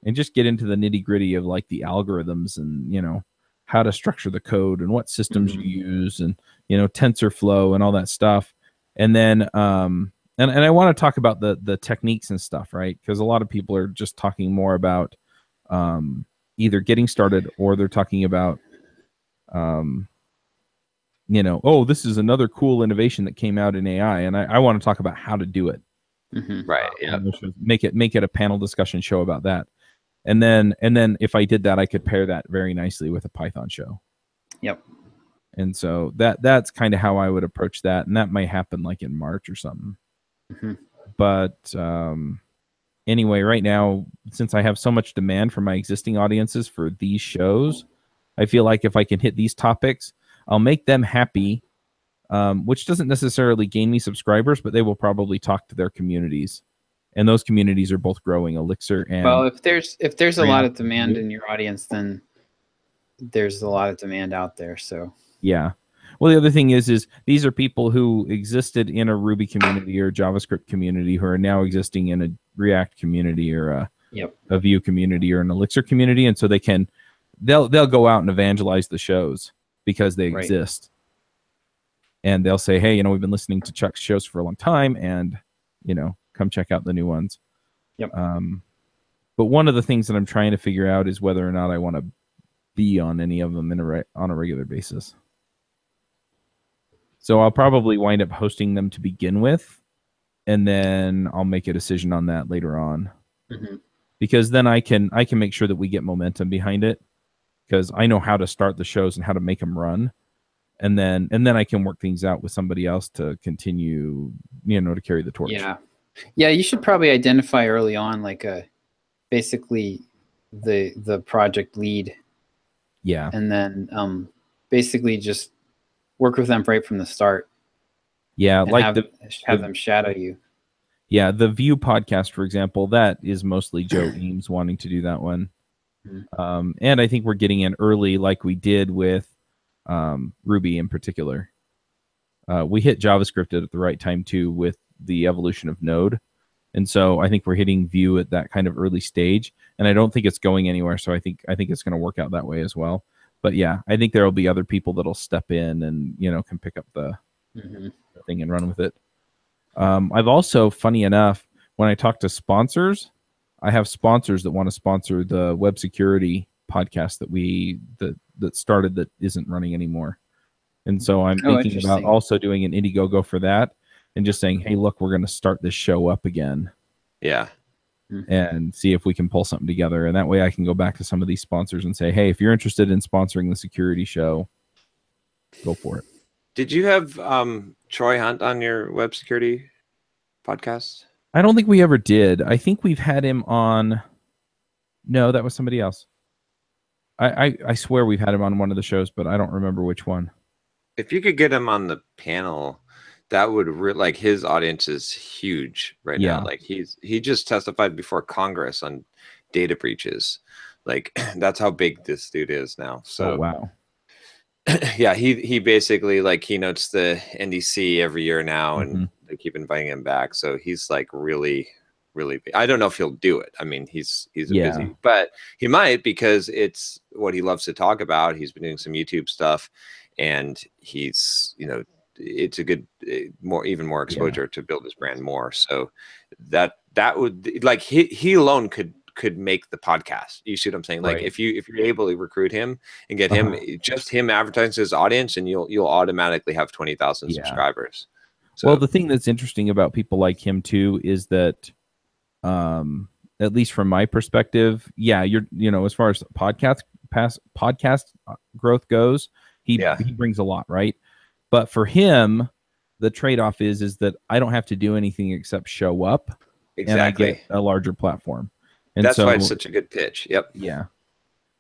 and just get into the nitty gritty of like the algorithms and, you know, how to structure the code and what systems you use and, you know, TensorFlow and all that stuff. And then, and I want to talk about the techniques and stuff, right? Because a lot of people are just talking more about either getting started or they're talking about, you know, oh, this is another cool innovation that came out in AI. And I want to talk about how to do it.
Right. Yeah.
Make it a panel discussion show about that. And then if I did that, I could pair that very nicely with a Python show.
Yep.
And so that's kind of how I would approach that. And that might happen like in March or something. But anyway, right now, since I have so much demand from my existing audiences for these shows, I feel like if I can hit these topics, I'll make them happy, which doesn't necessarily gain me subscribers, but they will probably talk to their communities. And those communities are both growing, Elixir and...
Well, if there's a lot of demand in your audience, then there's a lot of demand out there. So
yeah. Well, the other thing is these are people who existed in a Ruby community or JavaScript community who are now existing in a React community or a Vue community or an Elixir community, and so they'll go out and evangelize the shows because they exist. And they'll say, hey, you know, we've been listening to Chuck's shows for a long time, and, you know, come check out the new ones.
Yep.
But one of the things that I'm trying to figure out is whether or not I want to be on any of them on a regular basis. So I'll probably wind up hosting them to begin with, and then I'll make a decision on that later on. Because then I can make sure that we get momentum behind it, because I know how to start the shows and how to make them run. And then I can work things out with somebody else to continue, you know, to carry the torch.
Yeah, you should probably identify early on, like basically the project lead.
Yeah.
And then basically just work with them right from the start.
Yeah, like
have them shadow you.
Yeah, the Vue podcast, for example, that is mostly Joe Eames wanting to do that one. And I think we're getting in early, like we did with Ruby in particular. We hit JavaScript at the right time too with the evolution of Node. And so I think we're hitting Vue at that kind of early stage. And I don't think it's going anywhere. So I think it's going to work out that way as well. But yeah, I think there will be other people that'll step in and, you know, can pick up the thing and run with it. I've also, funny enough, when I talk to sponsors, I have sponsors that want to sponsor the web security podcast that started that isn't running anymore. And so I'm thinking about also doing an Indiegogo for that. and just saying, hey, look, we're going to start this show up again.
Yeah.
And see if we can pull something together. And that way I can go back to some of these sponsors and say, hey, if you're interested in sponsoring the security show, go for it.
Did you have Troy Hunt on your web security podcast?
I don't think we ever did. I think we've had him on. No, that was somebody else. I swear we've had him on one of the shows, but I don't remember which one.
If you could get him on the panel, that would like his audience is huge right now. Like he just testified before Congress on data breaches. Like that's how big this dude is now. So
wow.
Yeah, he basically like keynotes the NDC every year now, and they keep inviting him back. So he's like really big. I don't know if he'll do it. I mean, he's busy, but he might, because it's what he loves to talk about. He's been doing some YouTube stuff, and he's, you know, it's a good even more exposure to build his brand more. So that would, like, he alone could make the podcast. You see what I'm saying? Like if you're able to recruit him and get him, just him advertising to his audience, and you'll automatically have 20,000 subscribers. So,
well, the thing that's interesting about people like him too is that, at least from my perspective, as far as podcast growth goes, he brings a lot, right? But for him, the trade-off is that I don't have to do anything except show up, and I get a larger platform. And
that's why it's such a good pitch. Yep.
Yeah.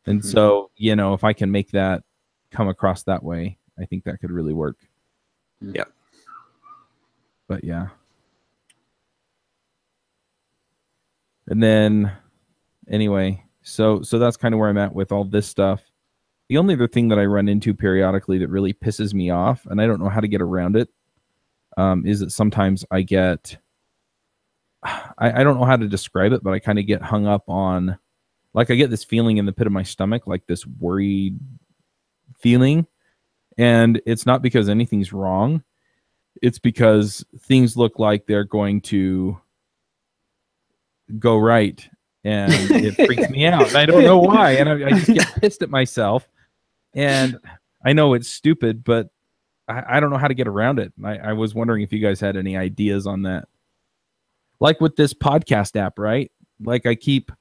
And so, if I can make that come across that way, I think that could really work.
Yep.
But yeah. And then anyway, so that's kind of where I'm at with all this stuff. The only other thing that I run into periodically that really pisses me off, and I don't know how to get around it, is that sometimes I get, I don't know how to describe it, but I kind of get hung up on, like, I get this feeling in the pit of my stomach, like this worried feeling. And it's not because anything's wrong. It's because things look like they're going to go right. And it freaks me out. And I don't know why. And I just get pissed at myself. And I know it's stupid, but I don't know how to get around it. I was wondering if you guys had any ideas on that. Like with this podcast app, right? Like I keep,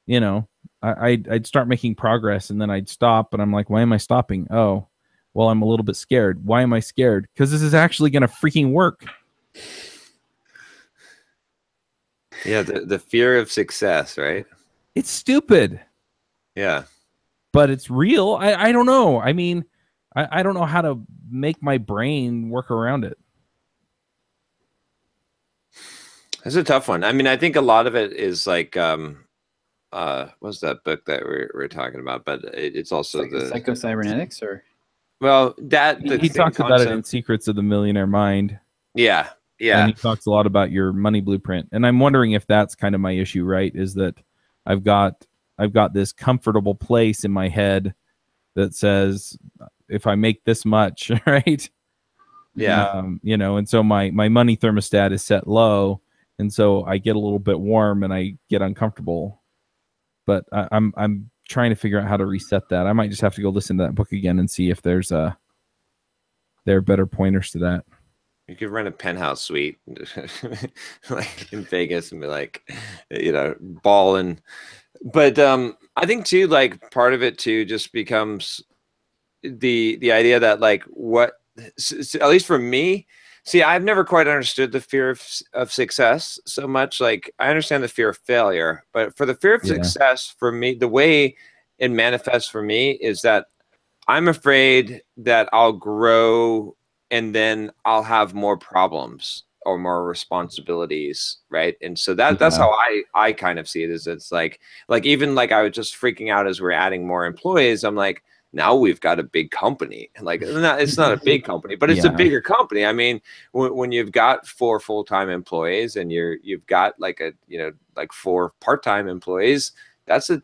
I'd start making progress, and then I'd stop, and I'm like, why am I stopping? Oh, well, I'm a little bit scared. Why am I scared? Because this is actually going to freaking work.
Yeah, the fear of success, right?
It's stupid.
Yeah.
But it's real. I don't know. I mean, I don't know how to make my brain work around it.
It's a tough one. I mean, I think a lot of it is like, what's that book that we're talking about? But it's also
like the Psycho-Cybernetics, or?
Well, he
talks about it in Secrets of the Millionaire Mind.
Yeah. Yeah.
And he talks a lot about your money blueprint. And I'm wondering if that's kind of my issue, right? Is that I've got this comfortable place in my head that says, if I make this much, right?
Yeah.
And so my money thermostat is set low. And so I get a little bit warm and I get uncomfortable. But I'm trying to figure out how to reset that. I might just have to go listen to that book again and see if there are better pointers to that.
You could rent a penthouse suite like in Vegas and be like, balling. But I think too, like, part of it too just becomes the idea that, like, at least for me, see, I've never quite understood the fear of success so much. Like, I understand the fear of failure, but for the fear of success, for me, the way it manifests for me is that I'm afraid that I'll grow and then I'll have more problems or more responsibilities, right? And so that's how I kind of see it. Is it's like even like I was just freaking out as we're adding more employees. I'm like, now we've got a big company. Like, it's not a big company, but it's a bigger company. I mean, when you've got 4 full-time employees and you've got like like 4 part-time employees, that's a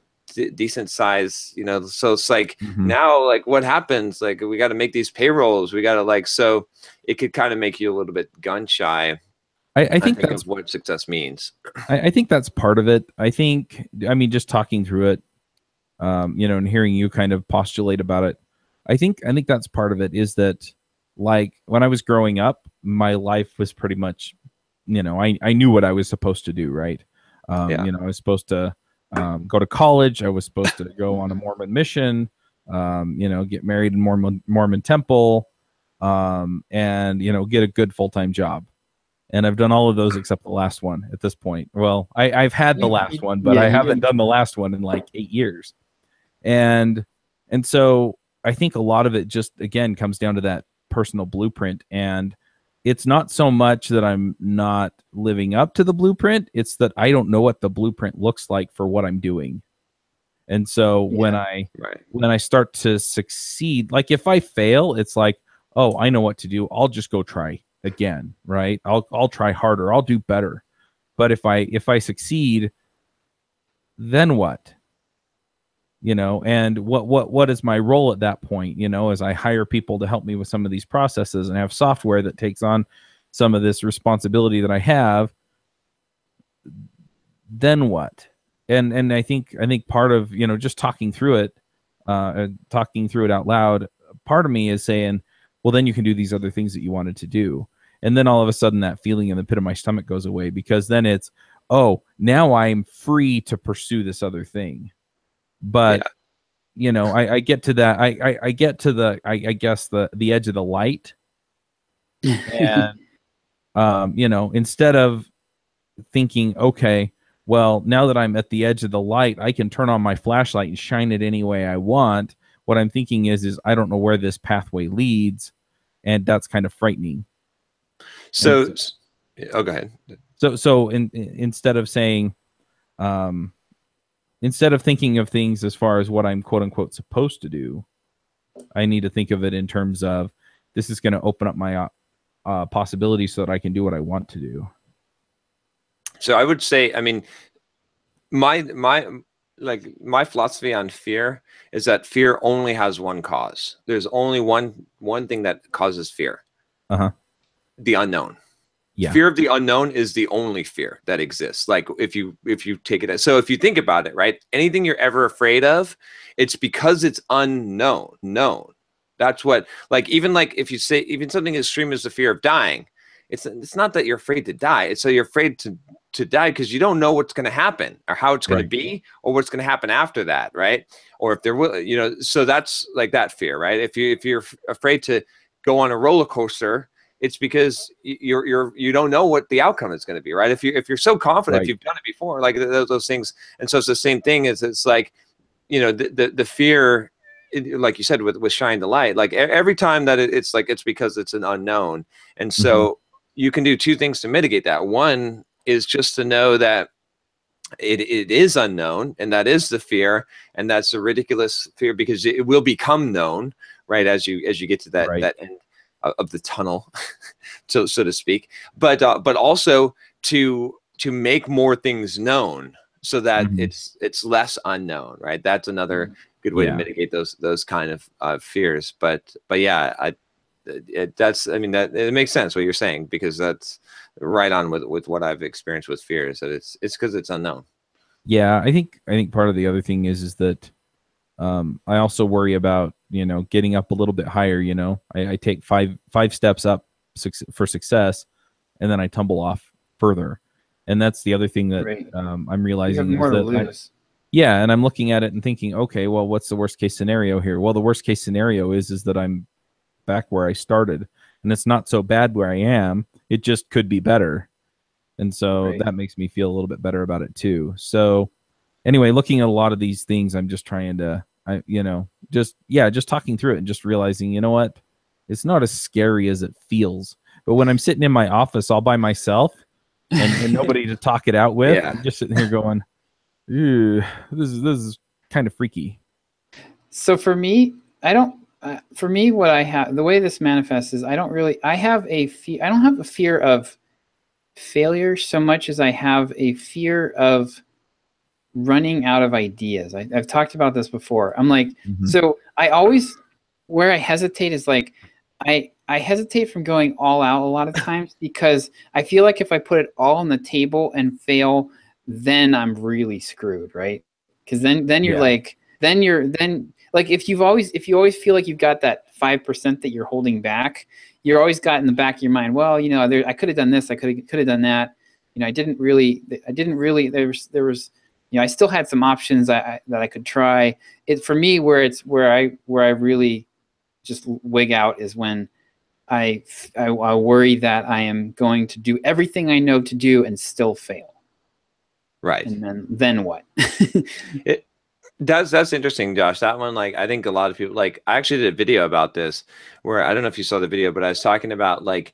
decent size, so it's like, now, like, what happens? Like, we got to make these payrolls. We got to, so it could kind of make you a little bit gun shy.
I think that's
of what success means.
I think that's part of it. I mean, just talking through it, and hearing you kind of postulate about it, I think that's part of it, is that like when I was growing up, my life was pretty much, I knew what I was supposed to do, right?
Yeah.
I was supposed to go to college. I was supposed to go on a Mormon mission, get married in Mormon temple, and, get a good full-time job. And I've done all of those except the last one at this point. Well, I've had the last one, but I haven't done the last one in like 8 years. And so I think a lot of it just, again, comes down to that personal blueprint. And it's not so much that I'm not living up to the blueprint. It's that I don't know what the blueprint looks like for what I'm doing. And so when I start to succeed, like if I fail, it's like, oh, I know what to do. I'll just go try again, right? I'll try harder. I'll do better. But if I succeed, then what? And what is my role at that point? As I hire people to help me with some of these processes and have software that takes on some of this responsibility that I have, then what? And I think part of, just talking through it out loud, part of me is saying, well, then you can do these other things that you wanted to do. And then all of a sudden that feeling in the pit of my stomach goes away, because then it's, oh, now I'm free to pursue this other thing. But, I get to that. I get to the, I guess the edge of the light. And, instead of thinking, okay, well, now that I'm at the edge of the light, I can turn on my flashlight and shine it any way I want. What I'm thinking is I don't know where this pathway leads. And that's kind of frightening.
So go ahead.
So instead of saying, instead of thinking of things as far as what I'm quote unquote supposed to do, I need to think of it in terms of, this is going to open up my possibilities so that I can do what I want to do.
So I would say, I mean, my philosophy on fear is that fear only has one cause. There's only one thing that causes fear. The unknown. Yeah. Fear of the unknown is the only fear that exists. Like if you take it as, so if you think about it, right? Anything you're ever afraid of, it's because it's unknown. That's what, like, even like if you say even something as extreme as the fear of dying, it's not that you're afraid to die. It's that you're afraid to die because you don't know what's going to happen or how it's going to be or what's going to happen after that, right? Or if there will, so that's like that fear, right? If you're afraid to go on a roller coaster, it's because you don't know what the outcome is going to be, right? If you're so confident, if you've done it before, like those things, and so it's the same thing. It's like, the fear, like you said, with shine the light. Like every time that it's like it's because it's an unknown, and so you can do two things to mitigate that. One is just to know that it is unknown, and that is the fear, and that's a ridiculous fear because it will become known, right? As you get to that that end of the tunnel, so to speak, but also to make more things known so that it's less unknown, right? That's another good way to mitigate those kind of fears. But yeah, it makes sense what you're saying, because that's right on with what I've experienced with fears, that it's because it's unknown.
Yeah, I think part of the other thing is that I also worry about, getting up a little bit higher. I take five steps up for success, and then I tumble off further. And that's the other thing that I'm realizing.
You have more to lose.
And I'm looking at it and thinking, okay, well, what's the worst case scenario here? Well, the worst case scenario is that I'm back where I started, and it's not so bad where I am. It just could be better. And so that makes me feel a little bit better about it too. So anyway, looking at a lot of these things, I'm just trying to, just talking through it and just realizing, what, it's not as scary as it feels. But when I'm sitting in my office all by myself and nobody to talk it out with, I'm just sitting here going, ew, this is kind of freaky.
So for me, what I have, the way this manifests is I don't have a fear of failure so much as I have a fear of running out of ideas. I've talked about this before. I'm like, so I always, where I hesitate is like, I hesitate from going all out a lot of times because I feel like if I put it all on the table and fail, then I'm really screwed, right? Because then you're like, then like if you always feel like you've got that 5% that you're holding back, you're always got in the back of your mind, well, you know, I could have done this, I could have done that. You know, I didn't really, there was, you know, I still had some options that I could try. It, for me, where I really just wig out is when I worry that I am going to do everything I know to do and still fail.
Right.
And then what?
That's interesting, Josh. That one, like, I think a lot of people, like, I actually did a video about this where, I don't know if you saw the video, but I was talking about, like,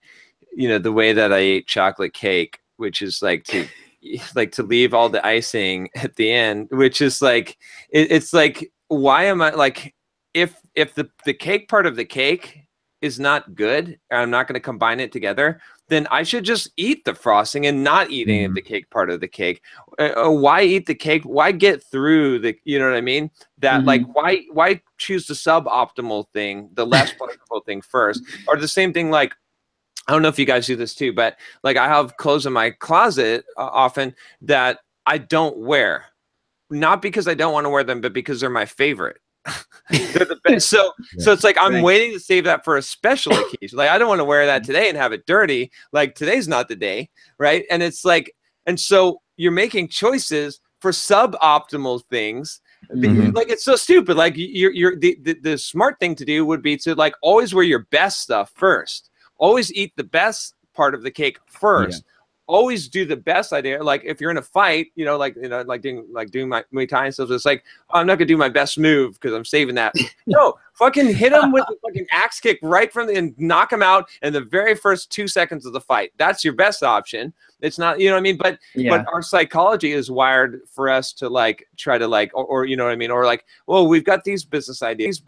you know, the way that I ate chocolate cake, which is like to leave all the icing at the end, which is like, it's like, why am I, like, if the cake part of the cake is not good, and I'm not going to combine it together, then I should just eat the frosting and not eat any of the cake part of the cake. Why eat the cake? Why get through the, you know what I mean? That like, why choose the suboptimal thing, the less pleasurable thing first? Or the same thing, like, I don't know if you guys do this too, but like, I have clothes in my closet often that I don't wear, not because I don't want to wear them, but because they're my favorite. They're the best. So it's like, I'm waiting to save that for a special occasion. Like, I don't want to wear that today and have it dirty. Like, today's not the day, right? And it's like, and so you're making choices for suboptimal things. Like, it's so stupid. Like, the smart thing to do would be to, like, always wear your best stuff first. Always eat the best part of the cake first. Always do the best idea. Like, if you're in a fight, you know, like doing my Muay Thai and stuff, it's like, oh, I'm not gonna do my best move because I'm saving that. No, fucking hit him with a fucking axe kick right from and knock him out in the very first 2 seconds of the fight. That's your best option. It's not, you know what I mean? But our psychology is wired for us to, like, try to, like, or you know what I mean? Or like, well, we've got these business ideas.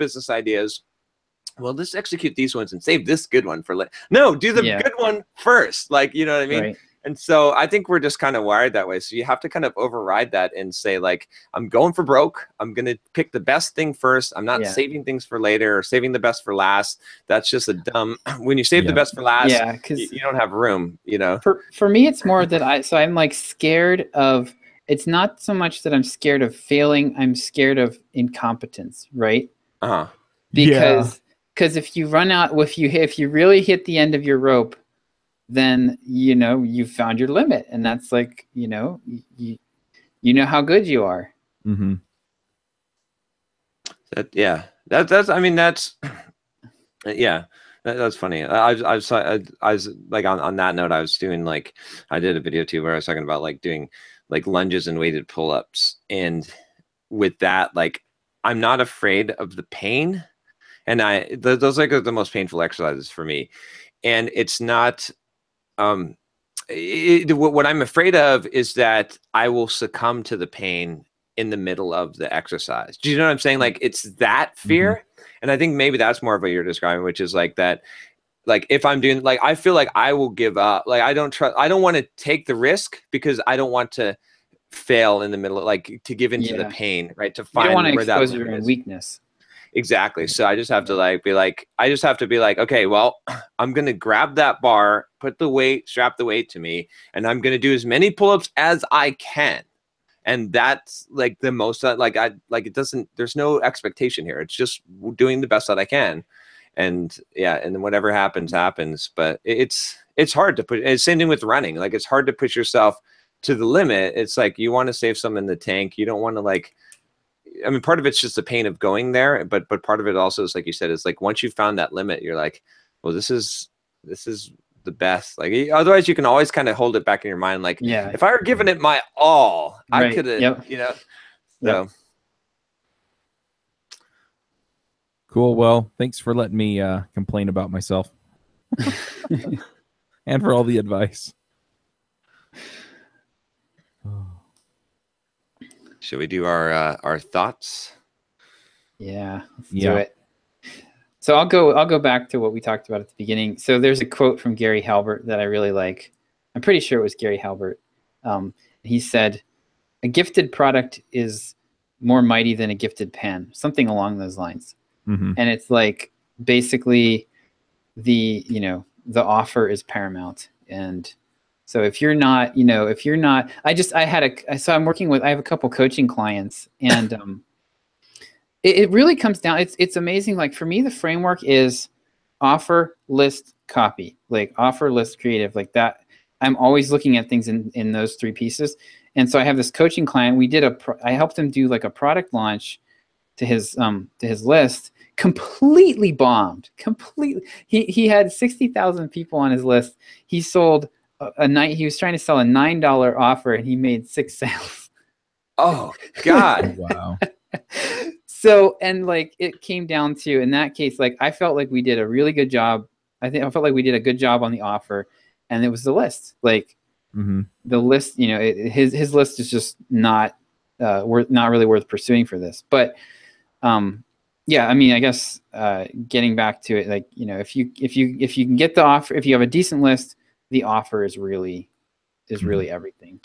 Well, let's execute these ones and save this good one for later. No, do the good one first. Like, you know what I mean? Right. And so I think we're just kind of wired that way. So you have to kind of override that and say, like, I'm going for broke. I'm going to pick the best thing first. I'm not saving things for later or saving the best for last. That's just a dumb, when you save the best for last, you don't have room, you know?
For me, it's more that I'm like scared of, it's not so much that I'm scared of failing. I'm scared of incompetence. Right. Because if you run out, if you really hit the end of your rope, then, you know, you found your limit, and that's like, you know, you know how good you are.
That's I mean, that's that's funny. I was like, on that note, I was doing, like, I did a video too where I was talking about, like, doing, like, lunges and weighted pull-ups, and with that, like, I'm not afraid of the pain, and those are, like, the most painful exercises for me, and it's not. What I'm afraid of is that I will succumb to the pain in the middle of the exercise. Do you know what I'm saying? Like, it's that fear. And I think maybe that's more of what you're describing, which is like that, like, if I'm doing, like, I feel like I will give up. Like, I don't want to take the risk because I don't want to fail in the middle of, like, to give into the pain, right? To find where that
expose your own weakness.
Exactly. So I just have to, like, be like, okay, well, I'm going to grab that bar, strap the weight to me, and I'm going to do as many pull-ups as I can. And that's, like, the most, there's no expectation here. It's just doing the best that I can. And and then whatever happens, happens. But it's hard to push. It's same thing with running. Like, it's hard to push yourself to the limit. It's like, you want to save some in the tank. You don't want to, like, I mean, part of it's just the pain of going there, but part of it also is, like you said, is like, once you've found that limit, you're like, well, this is the best. Like, otherwise you can always kind of hold it back in your mind. Like, if I were giving it my all, I could have, you know, so.
Cool. Well, thanks for letting me complain about myself and for all the advice.
Should we do our thoughts?
Yeah, let's do it. So I'll go back to what we talked about at the beginning. So there's a quote from Gary Halbert that I really like. I'm pretty sure it was Gary Halbert. He said, "A gifted product is more mighty than a gifted pen," something along those lines. And it's like, basically, the offer is paramount. And so if you're not, so I'm working with, I have a couple coaching clients, and It really comes down. It's amazing. Like for me, the framework is offer, list, copy. Like offer, list, creative. Like that. I'm always looking at things in those three pieces. And so I have this coaching client. I helped him do like a product launch to his list. Completely bombed. Completely. He had 60,000 people on his list. He sold he was trying to sell a $9 offer, and he made 6 sales.
Oh God!
Wow.
So, and like it came down to, in that case, like I felt like we did a really good job. I felt like we did a good job on the offer, and it was the list. Like the list, you know, his list is just not really worth pursuing for this. But yeah, I mean, I guess getting back to it, like, you know, if you can get the offer, if you have a decent list, the offer is really everything.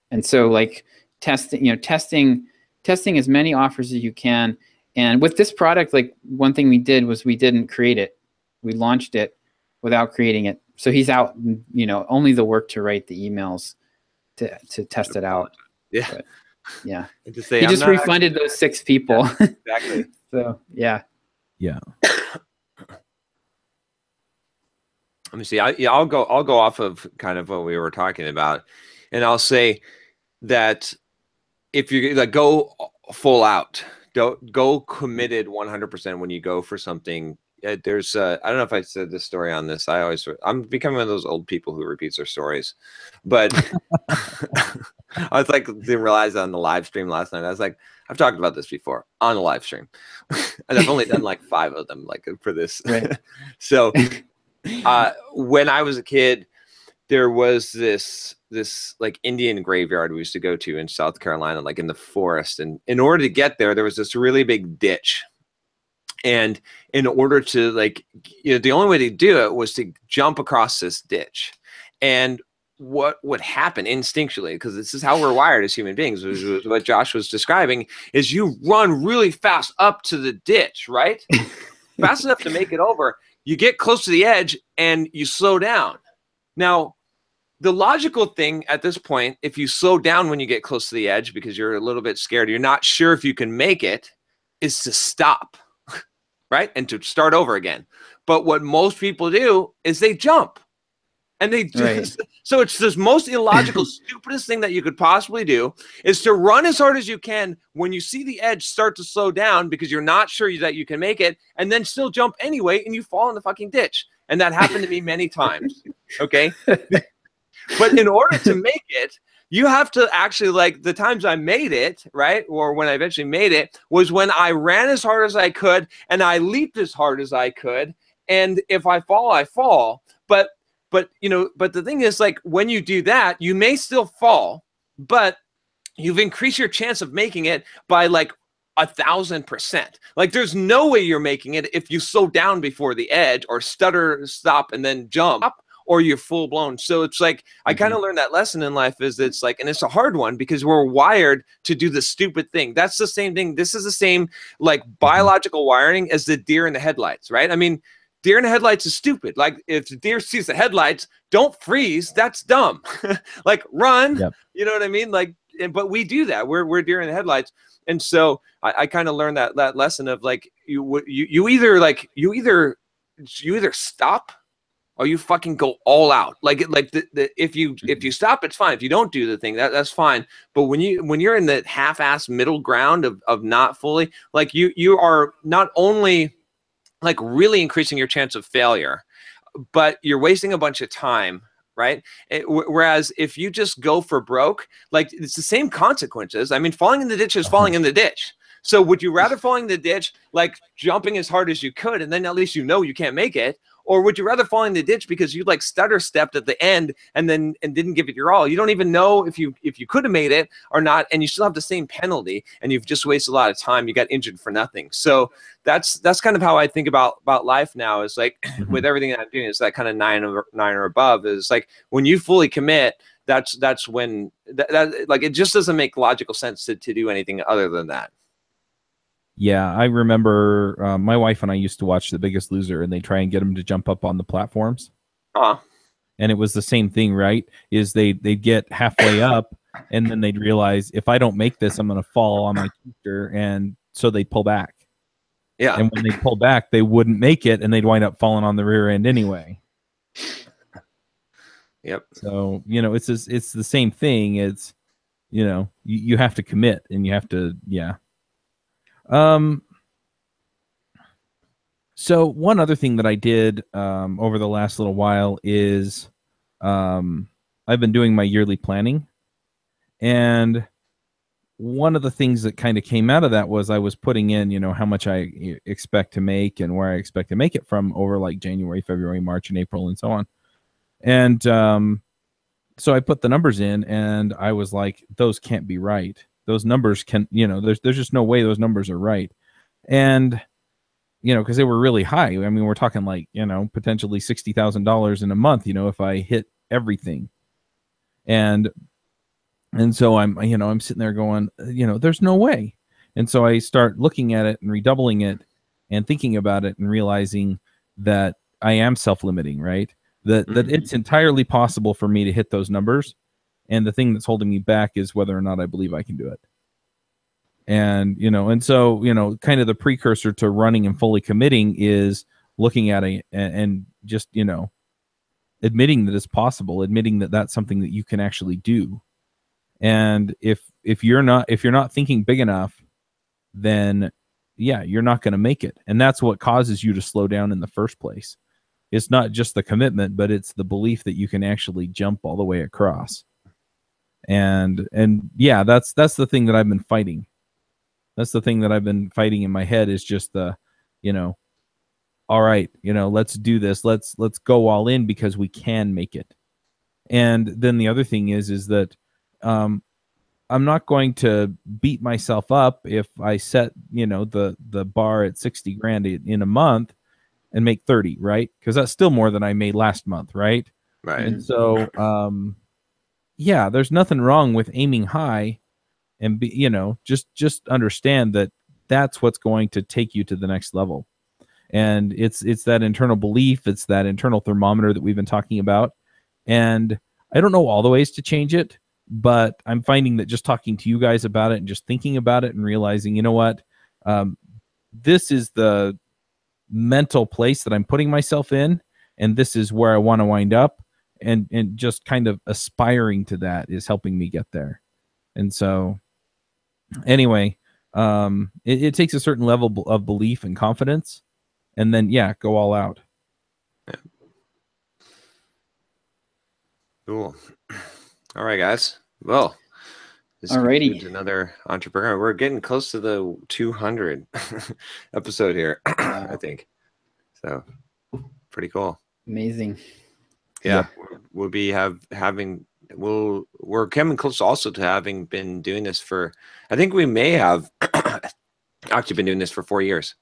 And so like testing as many offers as you can. And with this product, like one thing we did was we didn't create it. We launched it without creating it. So he's out, you know, only the work to write the emails to test it out.
Yeah.
But, yeah.
And to say,
he just refunded those 6 people.
Yeah, exactly.
So, yeah.
Yeah.
Let me see. I'll go off of kind of what we were talking about, and I'll say that if you like go full out, don't go committed 100% when you go for something. There's I don't know if I said this story on this. I'm becoming one of those old people who repeats their stories, but I was like, didn't realize on the live stream last night. I was like, I've talked about this before on the live stream, and I've only done like 5 of them, like for this. Right. So when I was a kid, there was this like Indian graveyard we used to go to in South Carolina, like in the forest. And in order to get there was this really big ditch. And in order to like, you know, the only way to do it was to jump across this ditch. And what would happen instinctually, because this is how we're wired as human beings, was what Josh was describing, is you run really fast up to the ditch, right? Fast enough to make it over. You get close to the edge and you slow down. Now, the logical thing at this point, if you slow down when you get close to the edge because you're a little bit scared, you're not sure if you can make it, is to stop, right? And to start over again. But what most people do is they jump. And they just, right. So it's the most illogical, stupidest thing that you could possibly do is to run as hard as you can when you see the edge start to slow down because you're not sure that you can make it, and then still jump anyway, and you fall in the fucking ditch. And that happened to me many times. Okay. But in order to make it, you have to actually, like, the times I made it, right, or when I eventually made it, was when I ran as hard as I could and I leaped as hard as I could. And if I fall, I fall. But you know, but the thing is, like, when you do that, you may still fall, but you've increased your chance of making it by like 1,000%. Like, there's no way you're making it if you slow down before the edge or stutter, stop, and then jump, or you're full blown. So it's like, I kind of learned that lesson in life is it's like, and it's a hard one because we're wired to do the stupid thing. That's the same thing. This is the same like biological wiring as the deer in the headlights, right? I mean, deer in the headlights is stupid. Like, if the deer sees the headlights, don't freeze. That's dumb. Like, run. Yep. You know what I mean? Like, but we do that. We're deer in the headlights. And so I kind of learned that lesson of like, you either stop or you fucking go all out. Like if you stop, it's fine. If you don't do the thing, that's fine. But when you're in the half-ass middle ground of not fully, like, you are not only like really increasing your chance of failure, but you're wasting a bunch of time, right? Whereas if you just go for broke, like, it's the same consequences. I mean, falling in the ditch is falling in the ditch. So would you rather falling in the ditch, like jumping as hard as you could, and then at least you know you can't make it? Or would you rather fall in the ditch because you like stutter stepped at the end and didn't give it your all? You don't even know if you could have made it or not, and you still have the same penalty, and you've just wasted a lot of time. You got injured for nothing. So that's kind of how I think about life now. Is like with everything that I'm doing, it's that kind of 9 or above. Is like when you fully commit, that's when that like, it just doesn't make logical sense to do anything other than that.
Yeah, I remember my wife and I used to watch The Biggest Loser, and they try and get them to jump up on the platforms. And it was the same thing, right? Is they'd get halfway up, and then they'd realize, if I don't make this, I'm going to fall on my teacher, and so they'd pull back.
Yeah.
And when they pull back, they wouldn't make it, and they'd wind up falling on the rear end anyway.
Yep.
So, you know, it's the same thing. It's, you know, you have to commit, and you have to, yeah. So one other thing that I did over the last little while is I've been doing my yearly planning, and one of the things that kind of came out of that was I was putting in, you know, how much I expect to make and where I expect to make it from over like January, February, March, and April, and so on. And so I put the numbers in, and I was like, those can't be right. Those numbers can, you know, there's just no way those numbers are right. And, you know, because they were really high. I mean, we're talking like, you know, potentially $60,000 in a month, you know, if I hit everything. And so I'm sitting there going, you know, there's no way. And so I start looking at it and redoubling it and thinking about it and realizing that I am self-limiting, right? That it's entirely possible for me to hit those numbers. And the thing that's holding me back is whether or not I believe I can do it. And, you know, and so, you know, kind of the precursor to running and fully committing is looking at it and just, you know, admitting that it's possible, admitting that that's something that you can actually do. And if you're not thinking big enough, then yeah, you're not going to make it. And that's what causes you to slow down in the first place. It's not just the commitment, but it's the belief that you can actually jump all the way across. And yeah, that's the thing that I've been fighting. That's the thing that I've been fighting in my head, is just the, you know, all right, you know, let's do this. Let's go all in because we can make it. And then the other thing is that I'm not going to beat myself up if I set, you know, the bar at 60 grand in a month and make 30, right? Because that's still more than I made last month, right?
Right.
And so, yeah, there's nothing wrong with aiming high, and be, you know, just understand that that's what's going to take you to the next level. And it's that internal belief, it's that internal thermometer that we've been talking about. And I don't know all the ways to change it, but I'm finding that just talking to you guys about it and just thinking about it and realizing, you know what, this is the mental place that I'm putting myself in, and this is where I want to wind up, and just kind of aspiring to that is helping me get there. And so anyway, it takes a certain level of belief and confidence, and then yeah, go all out.
Yeah. Cool. All right, guys. Well, this concludes another entrepreneur. We're getting close to the 200 episode here, I think. So pretty cool.
Amazing.
Yeah, we'll be we're coming close also to having been doing this for, I think we may have actually been doing this for 4 years.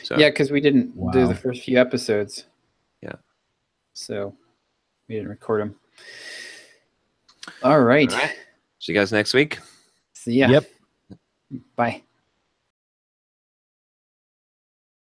So
yeah, because we didn't do the first few episodes.
Yeah.
So we didn't record them. All right.
See you guys next week.
See ya.
Yep.
Bye.